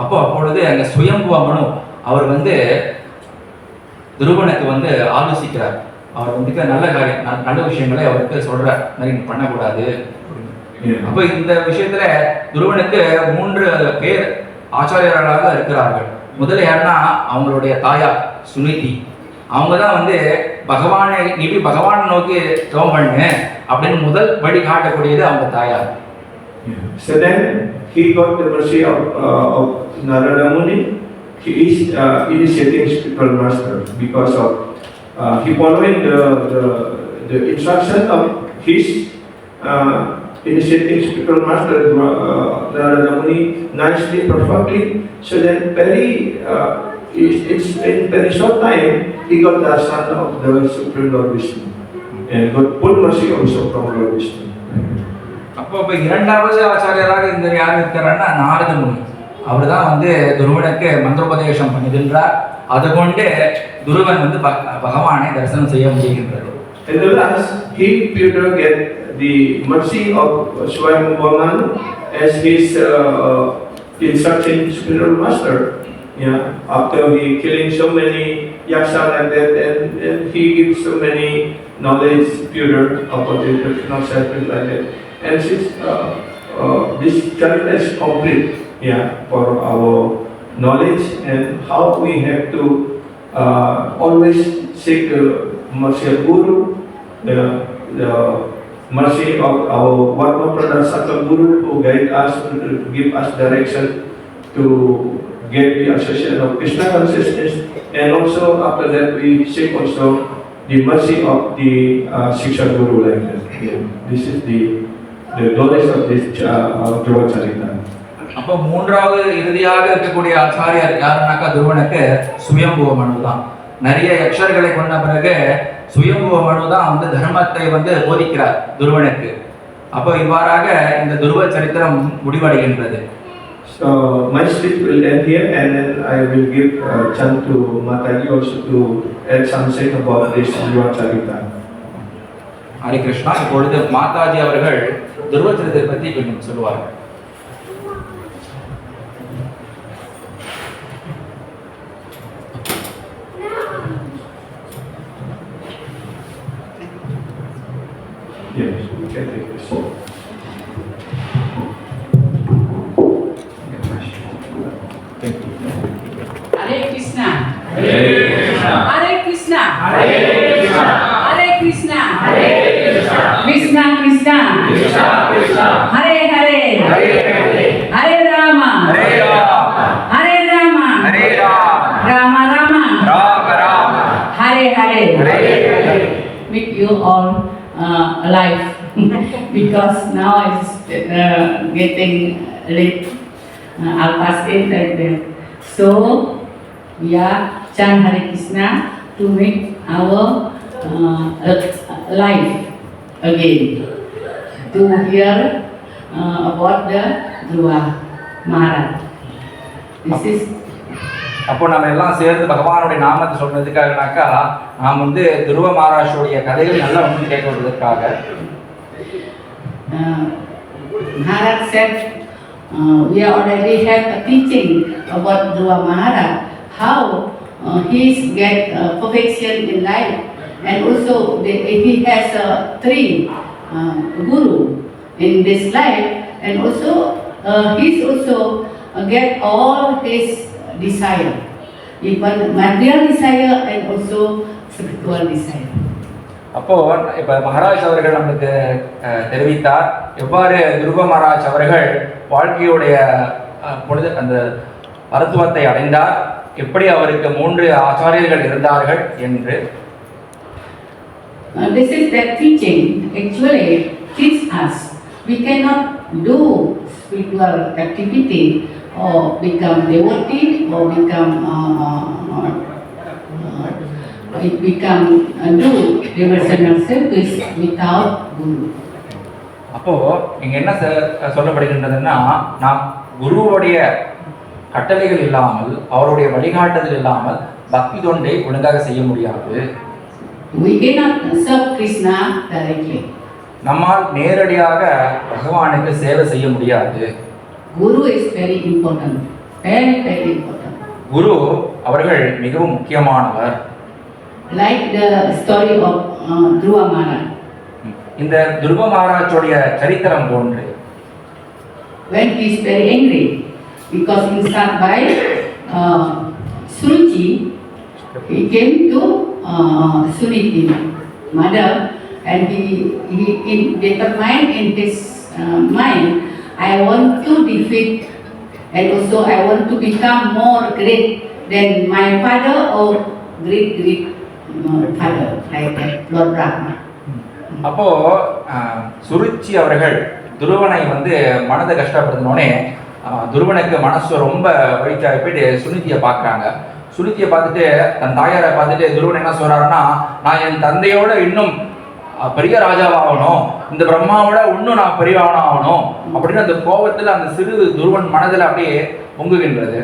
அப்பொழுது அங்க சுயம்புவ மனு அவர் வந்து துருவனுக்கு வந்து ஆலோசிக்கிறார். அவர் வந்து நல்ல விஷயங்களை அவருக்கு சொல்றார், மாதிரி நீ பண்ணக்கூடாது. அப்ப இந்த விஷயத்துல துருவனுக்கு 3 பேர் ஆச்சாரியர்களாக இருக்கிறார்கள். முதல்ல யாருன்னா அவங்களுடைய தாயார் சுனிதி. அவங்க தான் வந்து பகவானை நீ பகவானை நோக்கி தவம் பண்ணு அப்படின்னு முதல் வழி காட்டக்கூடியது அவங்க தாயார். So then he got the mercy of Narada Muni. He is initiating spiritual master because of he following the instruction of his initiating spiritual master Narada Muni nicely, perfectly. So then it's in very short time he got the son of the Supreme Lord Vishnu and got full mercy also from Lord Vishnu. அப்போ இப்போ இரண்டாவது ஆச்சாரியராக இந்த யார் இருக்கிறாருன்னா நாரத முனி. அவர் தான் வந்து துருவனுக்கு மந்திரோபதேசம் பண்ணுகின்றார். அது கொண்டு துருவன் வந்து பகவானை தரிசனம் செய்ய முடிகின்றது. In the last, he Peter get the mercy of Swayambhuva Manu as his instruction spiritual master. Yeah, after he killing so many yaksha like that, and he gives so many knowledge Peter about the personal self like that. And since this character is complete, yeah, for our knowledge and how we have to always seek the mercy of Guru, the mercy of our Varmapada Sakal Guru who guide us, to give us direction to get the association of Krishna consciousness, and also after that we seek also the mercy of the Shiksha Guru like that. Yeah. This is the knowledge of this Dhruva Charita. அப்போ மூன்றாவது இறுதியாக இருக்கக்கூடிய ஆச்சாரியார் யாருன்னாக்கா துருவனுக்கு சுயம்புவ மனு தான். நிறைய யக்ஷர்களை கொண்ட பிறகு சுயம்புவ மனு தான் வந்து தர்மத்தை வந்து போதிக்கிறார் துருவனுக்கு. அப்போ இவ்வாறாக இந்த துருவ சரித்திரம் முடிவடைகின்றது. So my speech will end here, and then I will give chance to Mataji also to add something about this Dhruva Charita. Hari Krishna. இப்பொழுது மாதாஜி அவர்கள் துருவ சரித்திரத்தை பற்றி கொஞ்சம் சொல்லுவார்கள். Yes, we can take this. Hare Krishna. Hare Krishna. Hare Krishna. Hare Krishna. Hare Krishna. Hare Krishna. Krishna Krishna. Krishna Krishna. Hare Hare. Hare Hare. Hare Rama. Hare Rama. Hare Rama. Hare Rama. Rama Rama. Rama Rama. Hare Hare. Hare Hare. With you all alive because now it's getting late. I'll pass it like that. So we are chant Hare Krishna to make our life again, to hear about the Dhruva Maharaj. This is அப்போ நம்ம எல்லாம் சேர்ந்து பகவானுடைய நாமத்தை சொல்றதுக்காகனாக்கா நாம் வந்து துருவ மகாராஜுடைய கதைகள் நல்லா வந்து கேட்க வருவதற்காக. Maharaj said we already have a teaching about Dhruva Maharaj, how he get perfection in life, and also he has three guru in this life, and also he's also get all his desire, even material desire and also spiritual desire. அப்போ இப்ப மகாராஜ் அவர்கள் நமக்கு தெரிவித்தார் எவ்வாறு துருவ மகாராஜ் அவர்கள் வாழ்க்கையுடைய பொழுது அந்த மருத்துவத்தை அடைந்தார், எப்படி அவருக்கு 3 ஆச்சாரியர்கள் இருந்தார்கள் என்று. This is that teaching actually teach us we cannot do spiritual activity or become devotee or become do devotional service without guru. அப்போ இங்க என்ன சொல்லப்படுகின்றதுன்னா, நாம் குருவுடைய கட்டளைகள் இல்லாமல் அவருடைய வழிகாட்டுதல் இல்லாமல் பக்தி தொண்டை ஒழுங்காக செய்ய முடியாது. We cannot serve Krishna directly. நம்மால் நேரடியாக பகவானுக்கு சேவை செய்ய முடியாது. Guru is very important, very very important. குரு அவர்கள் மிகவும் முக்கியமானவர். Like the story of Dhruva Maharaj. இந்த துருவ மகாராஜுடைய சரித்திரம் போன்று. When he is very angry because instructed by Suruchi, he came to Suniti mother, and he determined in his mind, I want to defeat, and also I want to become more great than my father or great father, like that, Lord Brahma. அப்போ சுருச்சி அவர்கள் துருவனை வந்து மனதை கஷ்டப்படுத்தினோடனே துருவனுக்கு மனசு ரொம்ப வலிச்சாகி போயிட்டு சுனிதியை பார்க்குறாங்க. சுனிதியை பார்த்துட்டு தன் தாயாரை பார்த்துட்டு துருவன் என்ன சொல்றாருன்னா, நான் என் தந்தையோட இன்னும் பெரிய ராஜாவாகணும், இந்த பிரம்மாவோட இன்னும் நான் பெரியவனா ஆகணும் அப்படின்னு அந்த கோபத்தில் அந்த சிறு துருவன் மனதில் அப்படியே பொங்குகின்றது.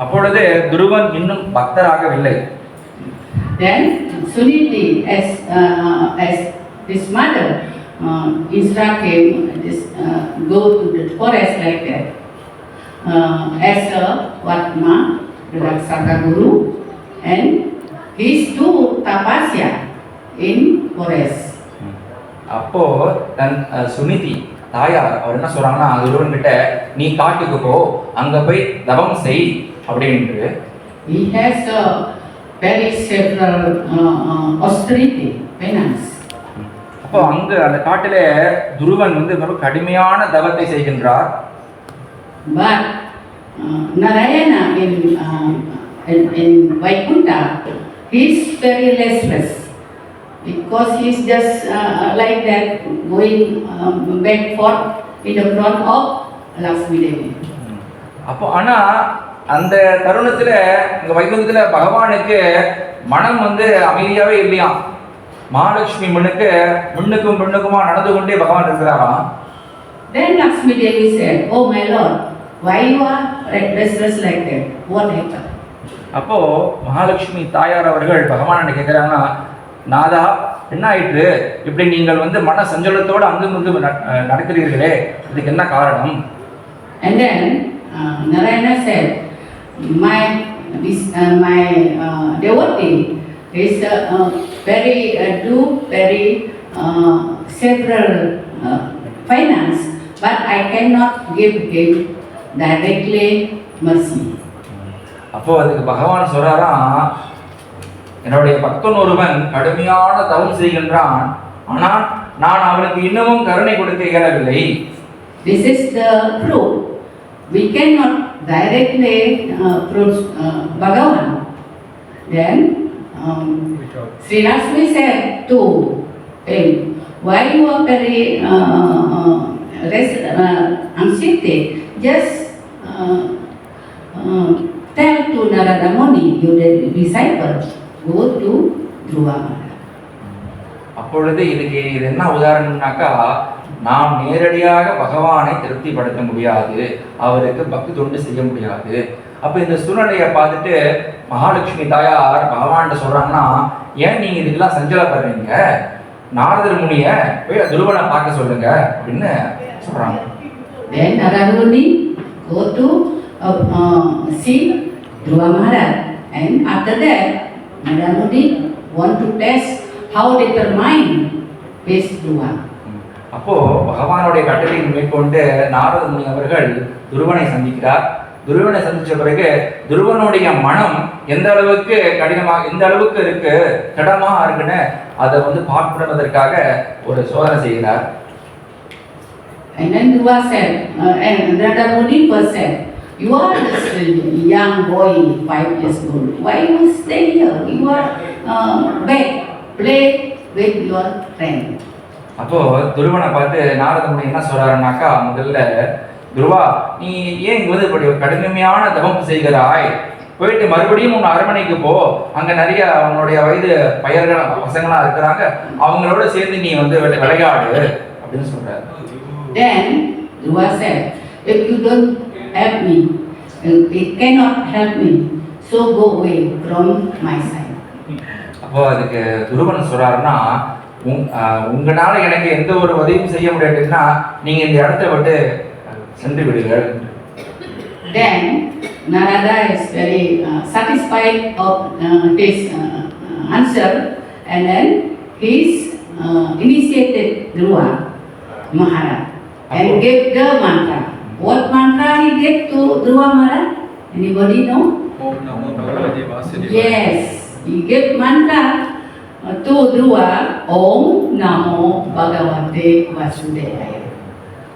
அப்பொழுது துருவன் இன்னும் பக்தராகவில்லை. Then Suniti, as his mother instruct him, go to the forest like that. As a Vatma, the Raksaka Guru, and he's do tapasya in forest. அப்போ தன் சுனிதி தாயார் அவர் என்ன சொல்றாங்கன்னா, துருவன் கிட்ட நீ காட்டுக்கு போ, அங்க போய் தவம் செய் அப்படின்று. He has a very several austerity penance. அப்போ அங்க அந்த காட்டில துருவன் வந்து ரொம்ப கடுமையான தவத்தை செய்கின்றார். But Narayana in Vaikuntha, he is very restless because he is just like that going back forth in the front of Lakshmi Devi. அப்போ ஆனா அந்த தருணத்துல இங்க வைகுந்தத்துல பகவானுக்கு மனம் வந்து அமைதியாவே இல்லையா. மகாலட்சுமி முன்னுக்கும் பின்னுக்குமா நடந்து கொண்டே பகவான் இருக்கிறாராம். Then Lakshmi Devi said, "Oh my Lord, why you are restless like that? What happened?" அப்போ மகாலட்சுமி தாயார் அவர்கள் பகவான் கேட்கிறாங்க, நாதா என்ன ஆயிற்று, இப்படி நீங்கள் வந்து மன சஞ்சலத்தோடு அங்கும் நடக்கிறீர்களே, இதுக்கு என்ன காரணம்? And then Narayana said, my devotee is very several finance, but I cannot give him directly mercy. அப்போ அதுக்கு பகவான் சொல்றாராம், என்னுடைய பக்தன் ஒருவன் கடுமையான தவம் செய்கின்றான், ஆனால் நான் அவனுக்கு இன்னமும் கருணை கொடுக்க இயலவில்லை. This is the proof. We cannot directly approach Bhagavan. Then Sri Lakshmi said to him, why you are very anxiety? Just tell to Narada Muni, your disciple, go to Dhruva Maharaj. அப்பொழுது இதுக்கு இது என்ன உதாரணம்னாக்கா, நாம் நேரடியாக பகவானை திருப்திப்படுத்த முடியாது, அவருக்கு பக்தி தொண்டு செய்ய முடியாது. அப்ப இந்த சூழ்நிலையை பார்த்துட்டு மகாலட்சுமி தாயார் பகவான் சொல்றாங்கன்னா, ஏன் நீங்க இதுக்கெல்லாம் சஞ்சலப்படுறீங்க, நாரதர் முனிய போய் துருவனை பார்க்க சொல்லுங்க அப்படின்னு சொல்றாங்க. Then Narada Muni go to see Dhruva Maharaj, and after that Narada Muni want to test how determined is Dhruva. அப்போ பகவானுடைய கட்டளையை மேற்கொண்டு நாரத முனி அவர்கள் துருவனை சந்திக்கிறார். துருவனை சந்திச்ச பிறகு துருவனுடைய மனம் எந்த அளவுக்கு கடினமாக, எந்த அளவுக்கு இருக்கு, கடமா இருக்குன்னு அதை வந்து பார்ப்பதற்காக ஒரு சோதனை செய்கிறார். And then Dhruva said, and Narada Muni first said, you are this young boy, 5 years old. Why you stay here? You are back, play with your friend. அப்போ துருவனை பார்த்து நாரத முனி என்ன சொல்றாருனாக்கா, முதல்ல துருவா, நீ ஏன் இங்க வந்து இப்படி கடுமையான தவம் செய்கிறாய், போயிட்டு மறுபடியும் உன் அரண்மனைக்கு போ, அங்க நிறைய அவங்களுடைய வயது பசங்களா இருக்கிறாங்க, அவங்களோட சேர்ந்து நீ வந்து விளையாடு அப்படின்னு சொல்றாரு. Then Dhruva said, if you don't help me, it cannot help me, so go away from my side. அப்போ அதுக்கு துருவன் சொல்றாருன்னா, உங்களால எனக்கு எந்த ஒரு உதவியும் செய்ய முடியாதுன்னா நீங்க இந்த இடத்தை விட்டு சென்று விடுங்கள். Then Narada is very satisfied of his answer, and then he initiated Dhruva Maharaj and gave the mantra. What mantra he gave to Dhruva Maharaj? Anybody know? Om Namo Bhagavate Vasudevaya. Yes, he gave mantra to Dhruva, Om Namo Bhagavate Vasudevaya.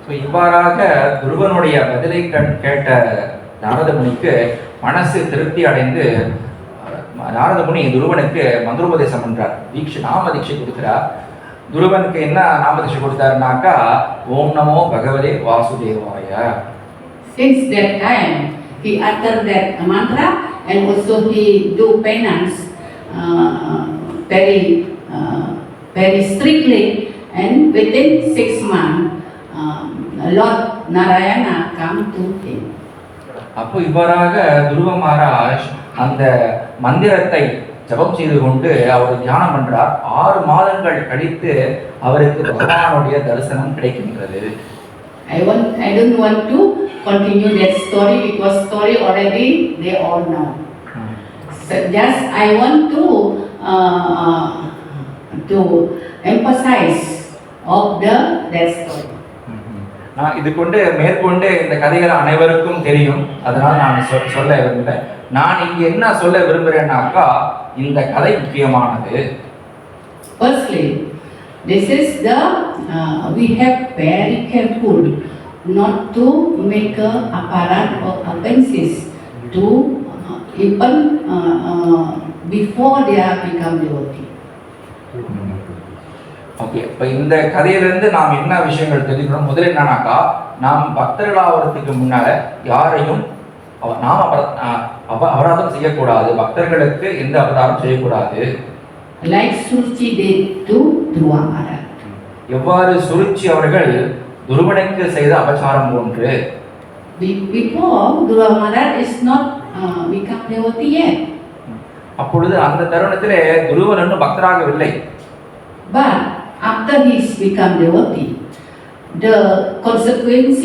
So இவ்வாறாக துருவனுடைய பதிலை கேட்ட நாரத முனிக்கு மனசு திருப்தி அடைந்து நாரத முனி துருவனுக்கு மந்திரோபதேசம் பண்றார். நாம தீட்சை கொடுக்கிறார். துருவனுக்கு என்ன நாம தீட்சை கொடுத்தாருனாக்கா ஓம் நமோ பகவதே வாசுதேவாய. Since that time, he uttered that mantra and also he do penance very strictly, and within 6 months, Lord Narayana come to him. அப்போ இவ்வாறாக துருவ மகாராஜ் அந்த மந்திரத்தை ஜபம் செய்து கொண்டு அவர் தியானம் பண்றார். 6 மாதங்கள் கழித்து அவருக்கு பகவானுடைய தரிசனம் கிடைக்கின்றது. I don't want to continue that story because story already they all know. So just I want to emphasize of that story. நான் இது கொண்டு மேற்கொண்டு இந்த கதைகள் அனைவருக்கும் தெரியும், அதனால் நான் சொல்ல விரும்பல. நான் இங்க என்ன சொல்ல விரும்புறேன்னாக்கா இந்த கதை முக்கியமானது. Firstly, this is the we have very careful not to make a apparat or offenses to even before they are become devotee. Okay, இப்போ இந்த கதையிலிருந்து நாம் என்ன விஷயங்கள் தெரிஞ்சுக்கணும்? முதல்ல என்னன்னாக்கா நாம் பக்தர்களாகிறதுக்கு முன்னால யாரையும் நாம் அபராதம் செய்யக்கூடாது. பக்தர்களுக்கு எந்த அபராதம் செய்யக்கூடாது. Like Suruchi did to Dhruva Maharaj. எவ்வாறு சுருச்சி அவர்கள் துருவனுக்கு செய்த அபச்சாரம் போன்று. Before Dhruva Maharaj is not become devotee yet. அப்பொழுது அந்த தருணத்திலே துருவன் இன்னும் பக்தராகவில்லை. But after he become devotee, the consequence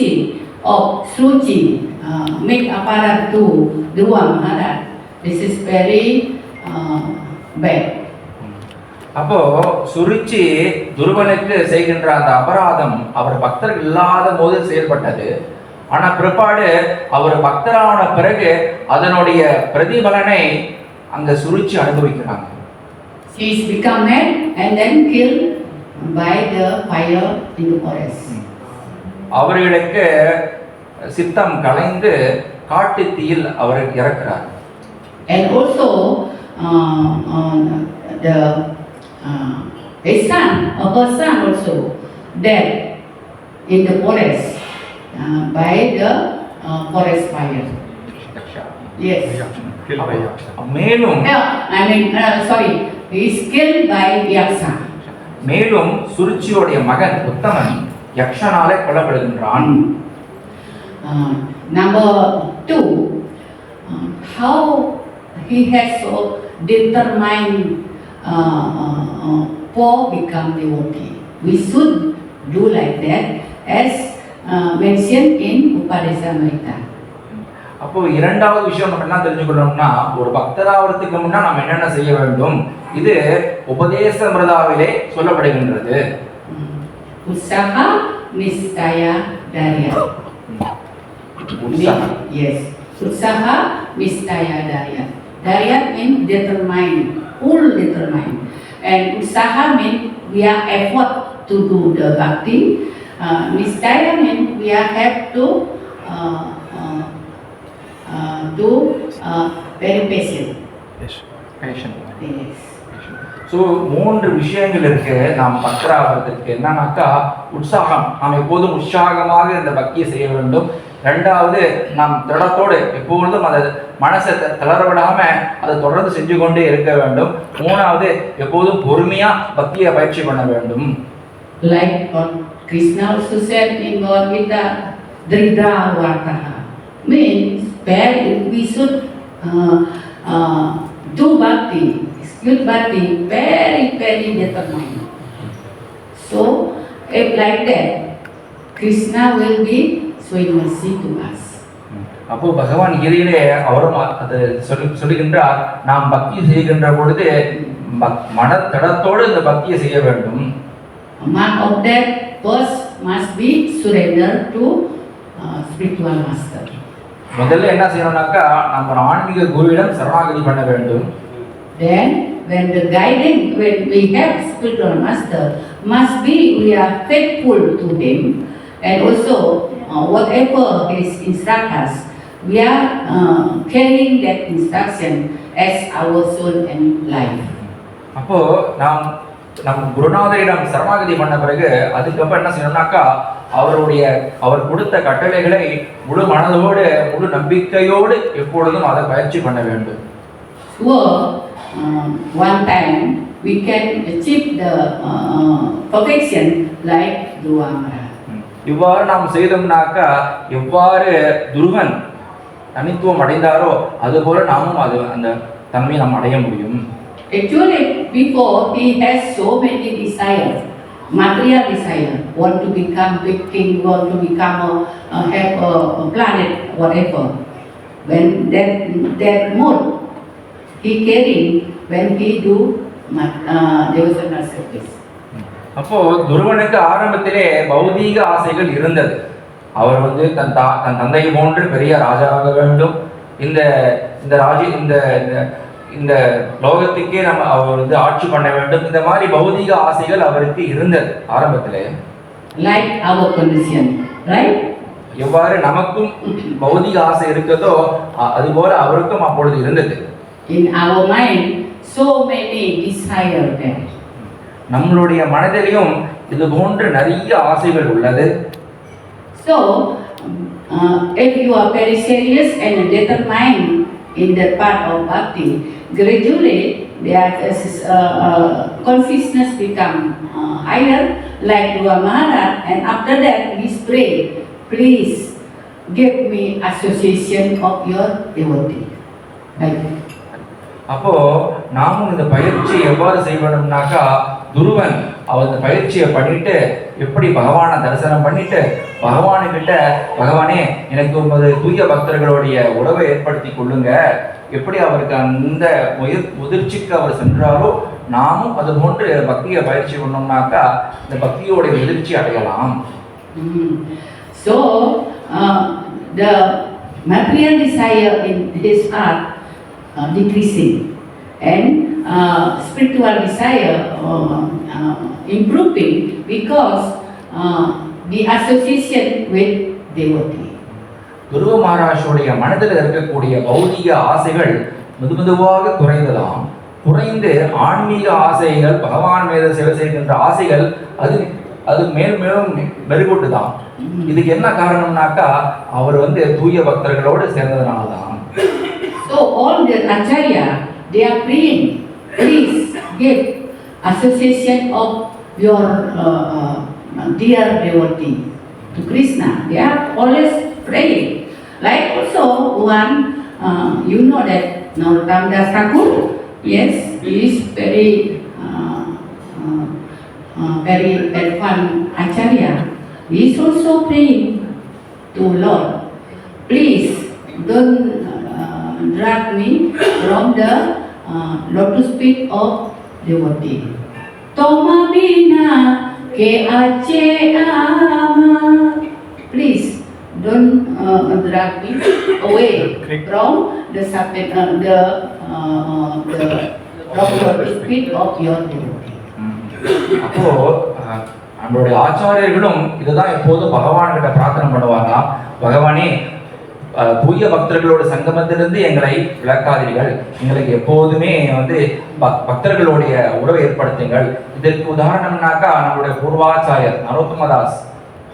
of Suruchi make apparat to Dhruva Maharaj. This is very bad. அப்போ சுருச்சி துருவனுக்கு செய்கின்ற அந்த அபராதம் அவர் பக்தர்கள் இல்லாத போது செயல்பட்டது. ஆனா பிற்பாடு அவர் பக்தரான பிறகு அதனுடைய பிரதிபலனை அந்த Suruchi அனுபவிக்கிறாங்க. He is become mad and then killed by the fire in the forest. அவர்களுக்கு சித்தம் கலைந்து காட்டு தீயில் அவர் இறக்கிறார். And also his son, her son also dead in the forest by the forest fire. Yes. Killed by Yaksha. மேலும் Sorry, he is killed by Yaksha. மேலும் சுருச்சியோடைய மகன் உத்தமன் யக்ஷனாலே கொல்லப்படுகின்றான். Number 2, how he has so determined for become devotee. We should do like that as mentioned in Upadesamrita. அப்போ இரண்டாவது விஷயம் நம்ம என்ன தெரிஞ்சுக்கணும்னா, ஒரு பக்தராவதுக்கு முன்னா நாம் என்னென்ன செய்ய வேண்டும், இது உபதேசமிருதாவிலே சொல்லப்படுகின்றது. Usaha Nistaya Darya. Yes. Usaha Nistaya Darya. Darya means determined, full determined. And usaha means we are effort to do the bhakti. Nistaya means we are have to do very patient. Yes. Yes. So 3 விஷயங்கள் இருக்கு நாம் பக்தராவதற்கு. என்னன்னாக்கா உற்சாகம், நாம் எப்போதும் உற்சாகமாக இந்த பக்தியை செய்ய வேண்டும். 2வது நாம் திடத்தோடு எப்பொழுதும் அதை மனசை தளர விடாம அதை தொடர்ந்து செஞ்சு கொண்டே இருக்க வேண்டும். 3வது எப்போதும் பொறுமையா பக்தியை பயிற்சி பண்ண வேண்டும். Like Krishna also said in Bhagavad Gita, Dridha Vartaha means we should do bhakti, good bhakti, very determined. So if like that, Krishna will be showing mercy to us. அப்போ பகவான் கீதையிலே அவரும் அதை சொல்லுகின்றார், நாம் பக்தி செய்கின்ற பொழுது மனத்தடத்தோடு இந்த பக்தியை செய்ய வேண்டும். Mark of that first must be surrender to spiritual master. முதல்ல என்ன செய்யணும்னாக்கா நம்ம ஒரு ஆன்மீக குருவிடம் சரணாகதி பண்ண வேண்டும். Then when the guiding, when we have spiritual master, must be we are faithful to him, and also whatever his instruct us, we are carrying that instruction as our soul and life. அப்போ நாம் நம் குருநாதரிடம் சரணாகதி பண்ண பிறகு அதுக்கப்புறம் என்ன செய்யணும்னாக்கா அவர் கொடுத்த கட்டளைகளை முழு மனதோடு முழு நம்பிக்கையோடு எப்பொழுதும் அதை பயிற்சி பண்ண வேண்டும். So one time we can achieve the perfection like Dhruva Maharaj. இவ்வாறு நாம் செய்தோம்னாக்கா எவ்வாறு துருவன் தனித்துவம் அடைந்தாரோ அதுபோல நாமும் அந்த தன்மையை நாம் அடைய முடியும். Actually, before he has so many desires, material desire, want to become big king, want to become have a planet, whatever. When that mode he carrying when he do devotional service. அப்போ துருவனுக்கு ஆரம்பத்திலே பௌதீக ஆசைகள் இருந்தது. அவர் தன் தந்தையை போன்று பெரிய ராஜாவாக வேண்டும், இந்த லோகத்துக்கே அவர் ஆட்சி பண்ண வேண்டும், இந்த மாதிரி பௌதீக ஆசைகள் அவருக்கு இருந்தது ஆரம்பத்திலே. Like our condition, right? எவ்வாறு நமக்கும் பௌதீக ஆசை இருக்கிறதோ அதுபோல அவருக்கும் அப்பொழுது இருந்தது. In our mind, so many desires there. நம்மளுடைய மனதிலும் இது போன்ற நிறைய ஆசைகள் உள்ளது. So, if you are very serious and determined in that part of bhakti, gradually their consciousness become higher, like Dhruva Maharaj, and after that he pray, please give me association of your devotee. Like that. அப்போ நாமும் இந்த பயிற்சியை எவ்வாறு செய்யணும்னாக்கா துருவன் அவர் இந்த பயிற்சியை பண்ணிட்டு எப்படி பகவானை தரிசனம் பண்ணிட்டு பகவானுக்கிட்ட பகவானே எனக்கு ஒரு தூய பக்தர்களுடைய உறவை ஏற்படுத்தி கொள்ளுங்க, எப்படி அவருக்கு அந்த முதிர்ச்சிக்கு அவர் சென்றாரோ நாமும் அது போன்று பக்தியை பயிற்சி பண்ணோம்னாக்கா இந்த பக்தியோடைய முதிர்ச்சி அடையலாம். So the material desire in his heart decreasing and spiritual desire improving because the association with devotee. துருவ மகாராஜுடைய மனதில் இருக்கக்கூடிய பௌதிக ஆசைகள் மெதுமெதுவாக குறைந்ததாம். குறைந்து ஆன்மீக ஆசைகள் பகவான் மீது சேவை செய்கின்ற ஆசைகள் அது மேலும் மெருகூட்டுதான். இதுக்கு என்ன காரணம்னாக்கா அவர் தூய பக்தர்களோடு சேர்ந்ததுனாலதான். So all the acharya, they are praying, please give association of your dear devotee to Krishna. They are always praying. Like also one, you know that Narottam Das Thakur, yes, he is very advanced acharya. He is also praying to Lord, please don't drag me from the lotus feet of devotee. Toma bina ke ache ama. Please don't drag me away from the lotus feet of your devotee. அப்போ நம்மளுடைய ஆச்சாரியர்களும் இதுதான் எப்போதும் பகவான் கிட்ட பிரார்த்தனை பண்ணுவாங்க. பகவானே தூய பக்தர்களோட சங்கமத்திலிருந்து எங்களை விளக்காதீர்கள், எங்களுக்கு எப்போதுமே பக்தர்களுடைய உறவை ஏற்படுத்துங்கள். இதற்கு உதாரணம்னாக்கா நம்மளுடைய பூர்வாச்சாரியர் நரோத்தமதாஸ்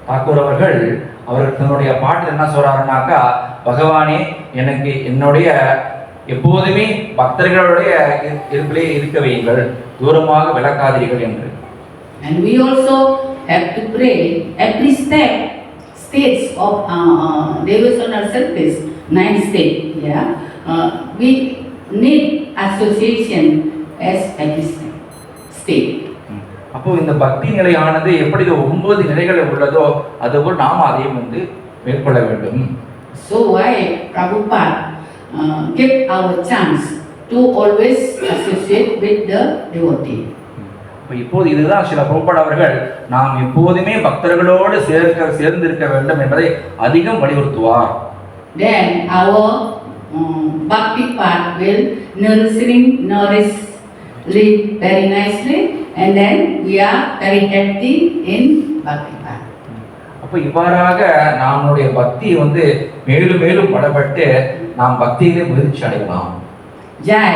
தாக்கூர் அவர்கள் தன்னுடைய பாட்டில் என்ன சொல்றாருனாக்கா, பகவானே எனக்கு என்னுடைய எப்போதுமே பக்தர்களுடைய இருப்பிலே இருக்க வையுங்கள், தூரமாக விளக்காதீர்கள் என்று. And we also have to pray every states of devotional service, 9 states. Yeah, we need association as a state. அப்போ இந்த பக்தி நிலையானது எப்படி 9 நிலைகள் உள்ளதோ அதுபோல் நாம் அதையும் மேற்கொள்ள வேண்டும். So why Prabhupada give our chance to always associate with the devotee. இப்போது இதுதான் சில பிரபுபாட் அவர்கள் நாம் எப்போதுமே பக்தர்களோடு சேர்ந்திருக்க வேண்டும் என்பதை அதிகம் வலியுறுத்துவார். then our bhakti part will nourish live very nicely, and then we are very healthy in bhakti part. அப்ப இவ்வாறாக நம்முடைய பக்தி வந்து மேலும் மேலும் பலப்பட்டு நாம் பக்தியிலே முயற்சி அடையலாம். Jai.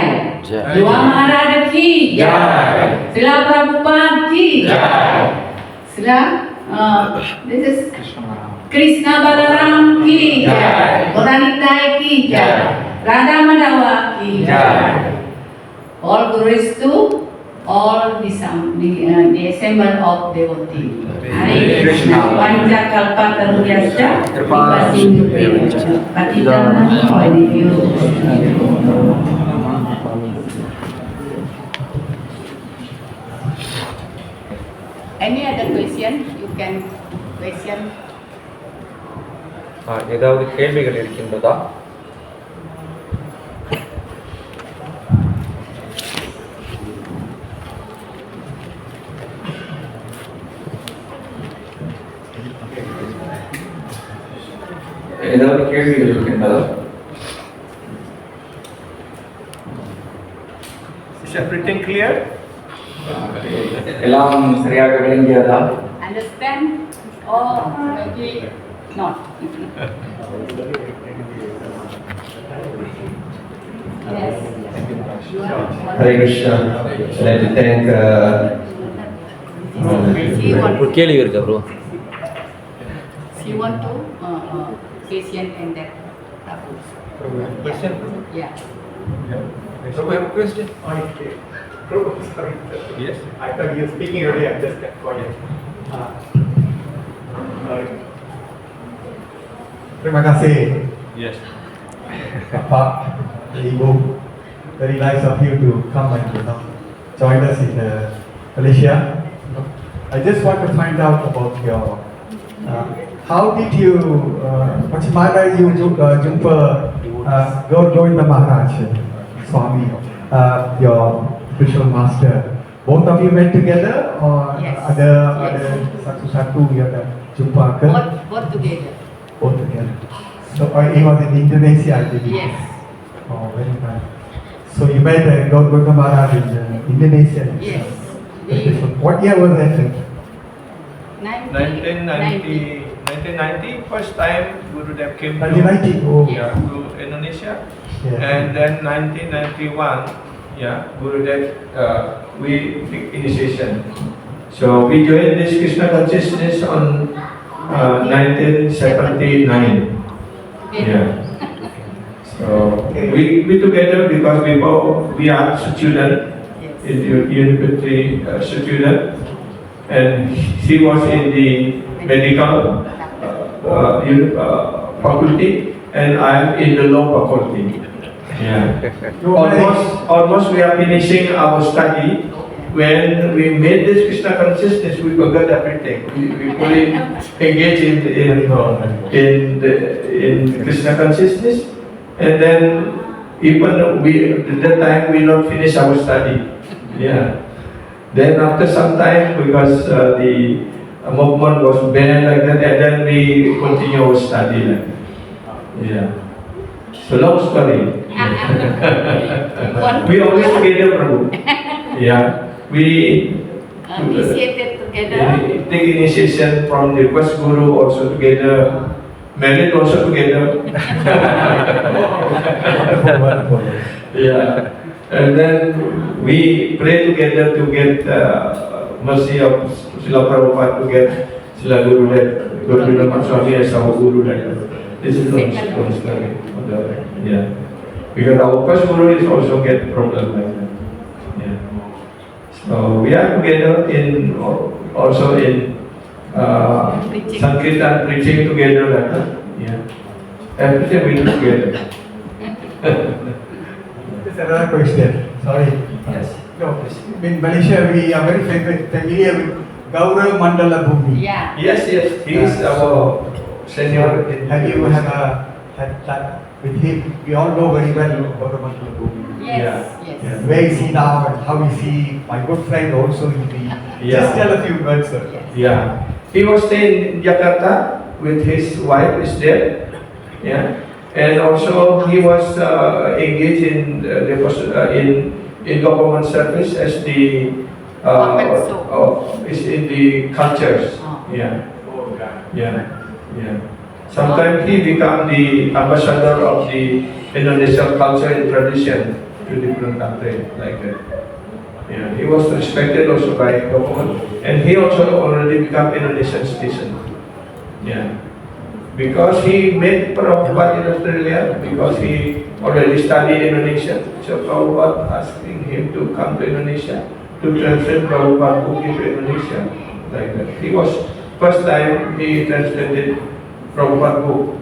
Dua Maharaj ki Jai. Srila Prabhupada ki Jai. Srila this is Krishna Balaram ki Jai. Gauranitai ki Jai. Radha Madhava ki Jai. All glories to all the assemble of devotees. Hare Krishna. Panja kalpa taruyasya kripa sindhu priyasya patitana pavanebhyo. Any other question? You can question. ஏதாவது கேள்விகள் இருக்கின்றதா? ஏதாவது கேள்விகள் இருக்கின்றதா? Is everything clear? எல்லாம் சரியாக விளங்கியதா? Understand or maybe not? Yes. Hare Krishna. I'd like to thank ஒரு கேள்வி இருக்கா bro? She want to question and that. Question? Yeah. So we have a question? Okay. Prabhu, sorry. Yes. I thought you were speaking earlier. I just kept quiet. Terima kasih, Yes. Pak Ibu. Very nice of you to come and join us in Malaysia. I just want to find out about your. How did you? Macam mana you jumpa Govinda Maharaj, Swami, your spiritual master? Both of you went together, or Yes. ada Yes. satu-satu yang jumpa ke? Both together. Both together. So it was in Indonesia, I believe. Yes. Oh, very nice. So you met Govinda Maharaj in Indonesia. Yes. What year was that? 1990, first time Gurudev came to, 1990. Oh, yeah, to Indonesia. yeah. And then 1991, yeah, Gurudev, we took initiation. So we joined this Krishna consciousness on 1979. Yeah. So we together because we are student, Yes. university student, and he was in the medical faculty, and I am in the law faculty. Yeah. Almost we are finishing our study. When we made this Krishna consciousness, we forgot everything. We fully engaged in Krishna consciousness, and then even at that time we not finish our study. Yeah. Then after some time, because the movement was banned like that, and then we continue our study like that. Yeah. So long story. We always together, Prabhu. Yeah. We Initiated together. take initiation from the first guru also together, married also together. Wonderful. Yeah. And then we pray together to get mercy of Srila Prabhupada, to get Srila Gurudev, Guru Swami as our guru. This is the long story. Yeah. Because our first guru is also get problem like that. Yeah. So we are together in also in Preaching. Sankirtan preaching together like that. Yeah. Everything we do together. Just another question. Sorry. Yes. No, in Malaysia we are very familiar with Gaura Mandala Bhumi. Yeah. Yes, yes. He is our senior. Have you had that with him? We all know very well Gaura Mandala Bhumi. Yes. Yes. Yeah. Where is he now and how is he? My good friend also in the. Yeah. Just tell a few words, sir. Yes. Yeah. He was staying in Jakarta with his wife is there. Yeah. And also he was engaged in in government service as the is in the cultures. Yeah. Sometimes he become the ambassador of the Indonesian culture and tradition to different countries like that. Yeah, he was respected also by government, and he also already become Indonesian citizen. Yeah, because he met Prabhupada in Australia, because he already studied Indonesian. So Prabhupada asking him to come to Indonesia to translate Prabhupada book into Indonesia like that. He was first time he translated Prabhupada book,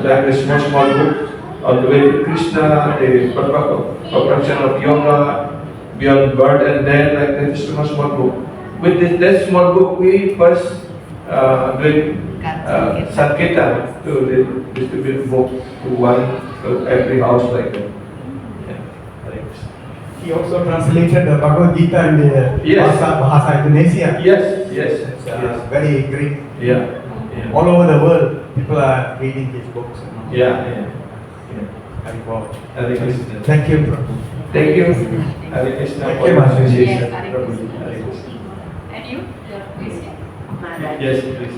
like a small book, all the way to Krishna, the perfection of yoga, beyond birth and death, like that, small book. With that small book, we first doing Sankirtan to distribute book to every house like that. He also translated the Bhagavad Gita in the Yes. Bahasa Indonesia. Yes. It's very great. Yeah. All over the world, people are reading his books. Yeah. Very well. Hare Krishna. Thank you, Prabhu. Thank you. Hare Krishna. Thank you, Master. Yes, Yes, Hare Krishna. Hare Krishna. And you? Please. Maharaj. Yes, please.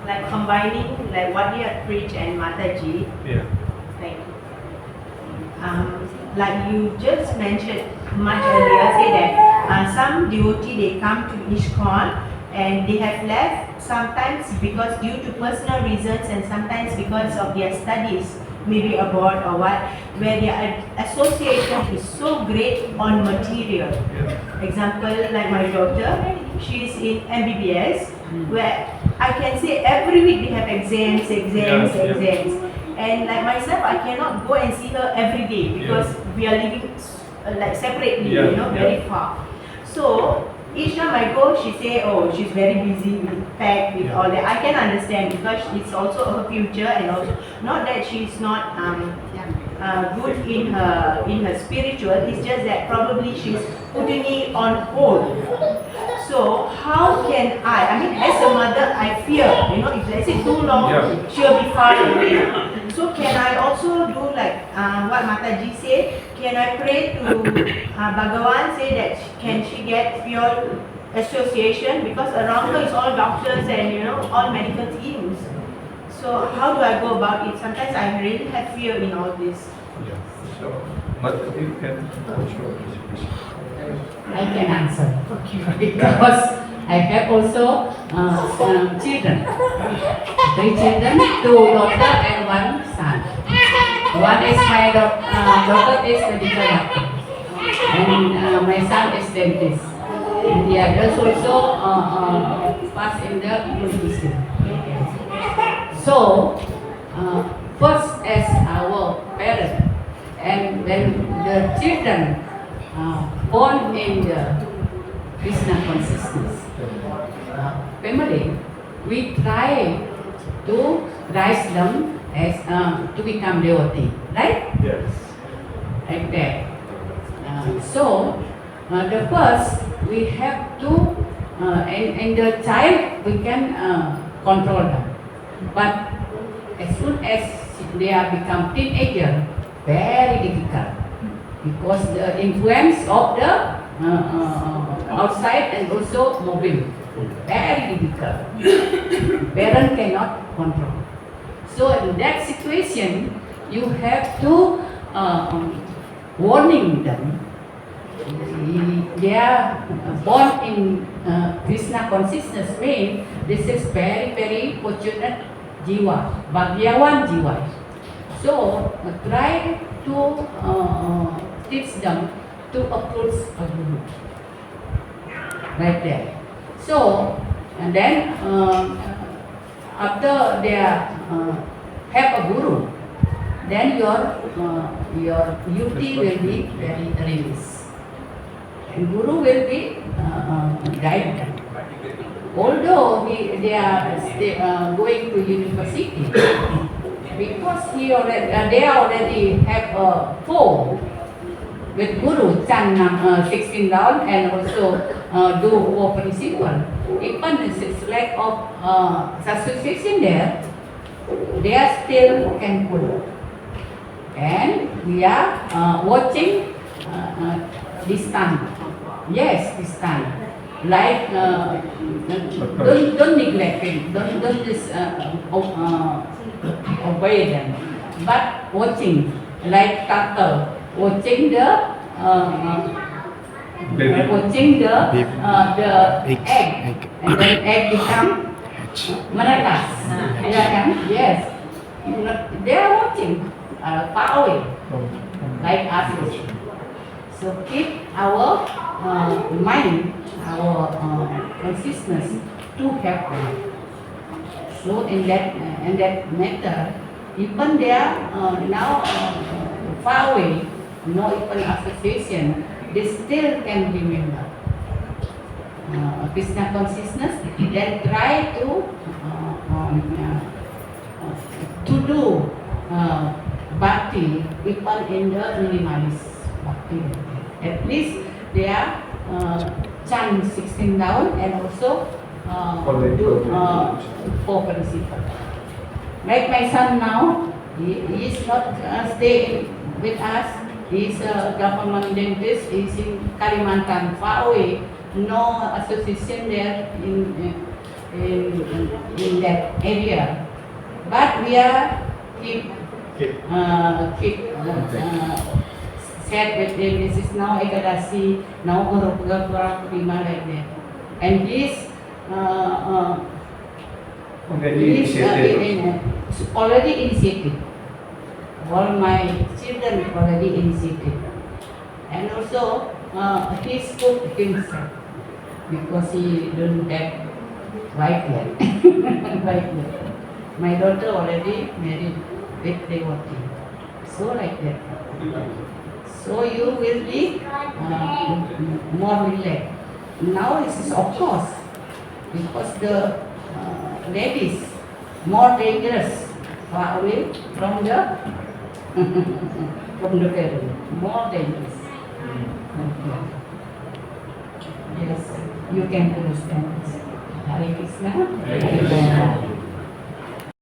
Like combining like what you have preached and Mataji, Yeah. thank you. Like you just mentioned much earlier, say that some devotee they come to ISKCON and they have left sometimes because due to personal reasons and sometimes because of their studies, maybe abroad or what, where their association is so great on material. Example, like my daughter, she's in MBBS, where I can say every week they have exams. And like myself, I cannot go and see her every day because we are living like separately, very far. So each time I go, she say, oh, she's very busy with pack with all that. I can understand because it's also her future, and also not that she's not good in her spiritual. It's just that probably she's putting it on hold. So how can I mean, as a mother, I fear, if let's say too long, she'll be far away. So can I also do like what Mataji said? Can I pray to Bhagavan, say that can she get pure association, because around her is all doctors and all medical teams. So how do I go about it? Sometimes I really have fear in all this. So, Mataji can I can answer because I have also children, 3 children, 2 daughter and 1 son. One is my daughter is medical doctor, and my son is dentist. And the others also pass in the university. So first as our parent, and when the children born in the Krishna consciousness family, we try to raise them as to become devotee, right? Yes. Like that. So the first we have to, and the child we can control them, but as soon as they are become teenager, very difficult. Because the influence of the outside and also mobile, very difficult. Parent cannot control. So in that situation, you have to warning them. They are born in Krishna consciousness means this is very, very fortunate jiva, Bhagyavan jiva. So try to teach them to approach a guru, like that. So, and then after they have a guru, then your duty will be very released, and guru will be guide them. Although they are going to university, because they already have a form with guru, chant 16 rounds and also do open principle. Even this lack of association there, they are still can follow. and we are watching this time. Yes, this time. Like don't neglect it. Don't just obey them, but watching like turtle, watching the Baby. watching the egg, and then egg become menetas. Ya kan? Yes. They are watching far away, like us. So keep our mind, our consciousness to help them. So in that matter, even they are now far away, no even association, they still can remember Krishna consciousness. Then try to do bhakti even in the minimalist bhakti. At least they are chant 16 down and also do 4 principles. Like my son now, he is not staying with us. He is a government dentist. He is in Kalimantan, far away. No association there in that area. But we are keep said with him. This is now Ekadasi, now Guru Prima like that. And this already initiated. All my children already initiated. And also he spoke himself because he don't have wife yet. Wife yet. My daughter already married with devotee. So like that. So you will be more relaxed. Now this is of course because the ladies more dangerous far away from the parent, more dangerous. Yes, you can understand this. Hare Krishna.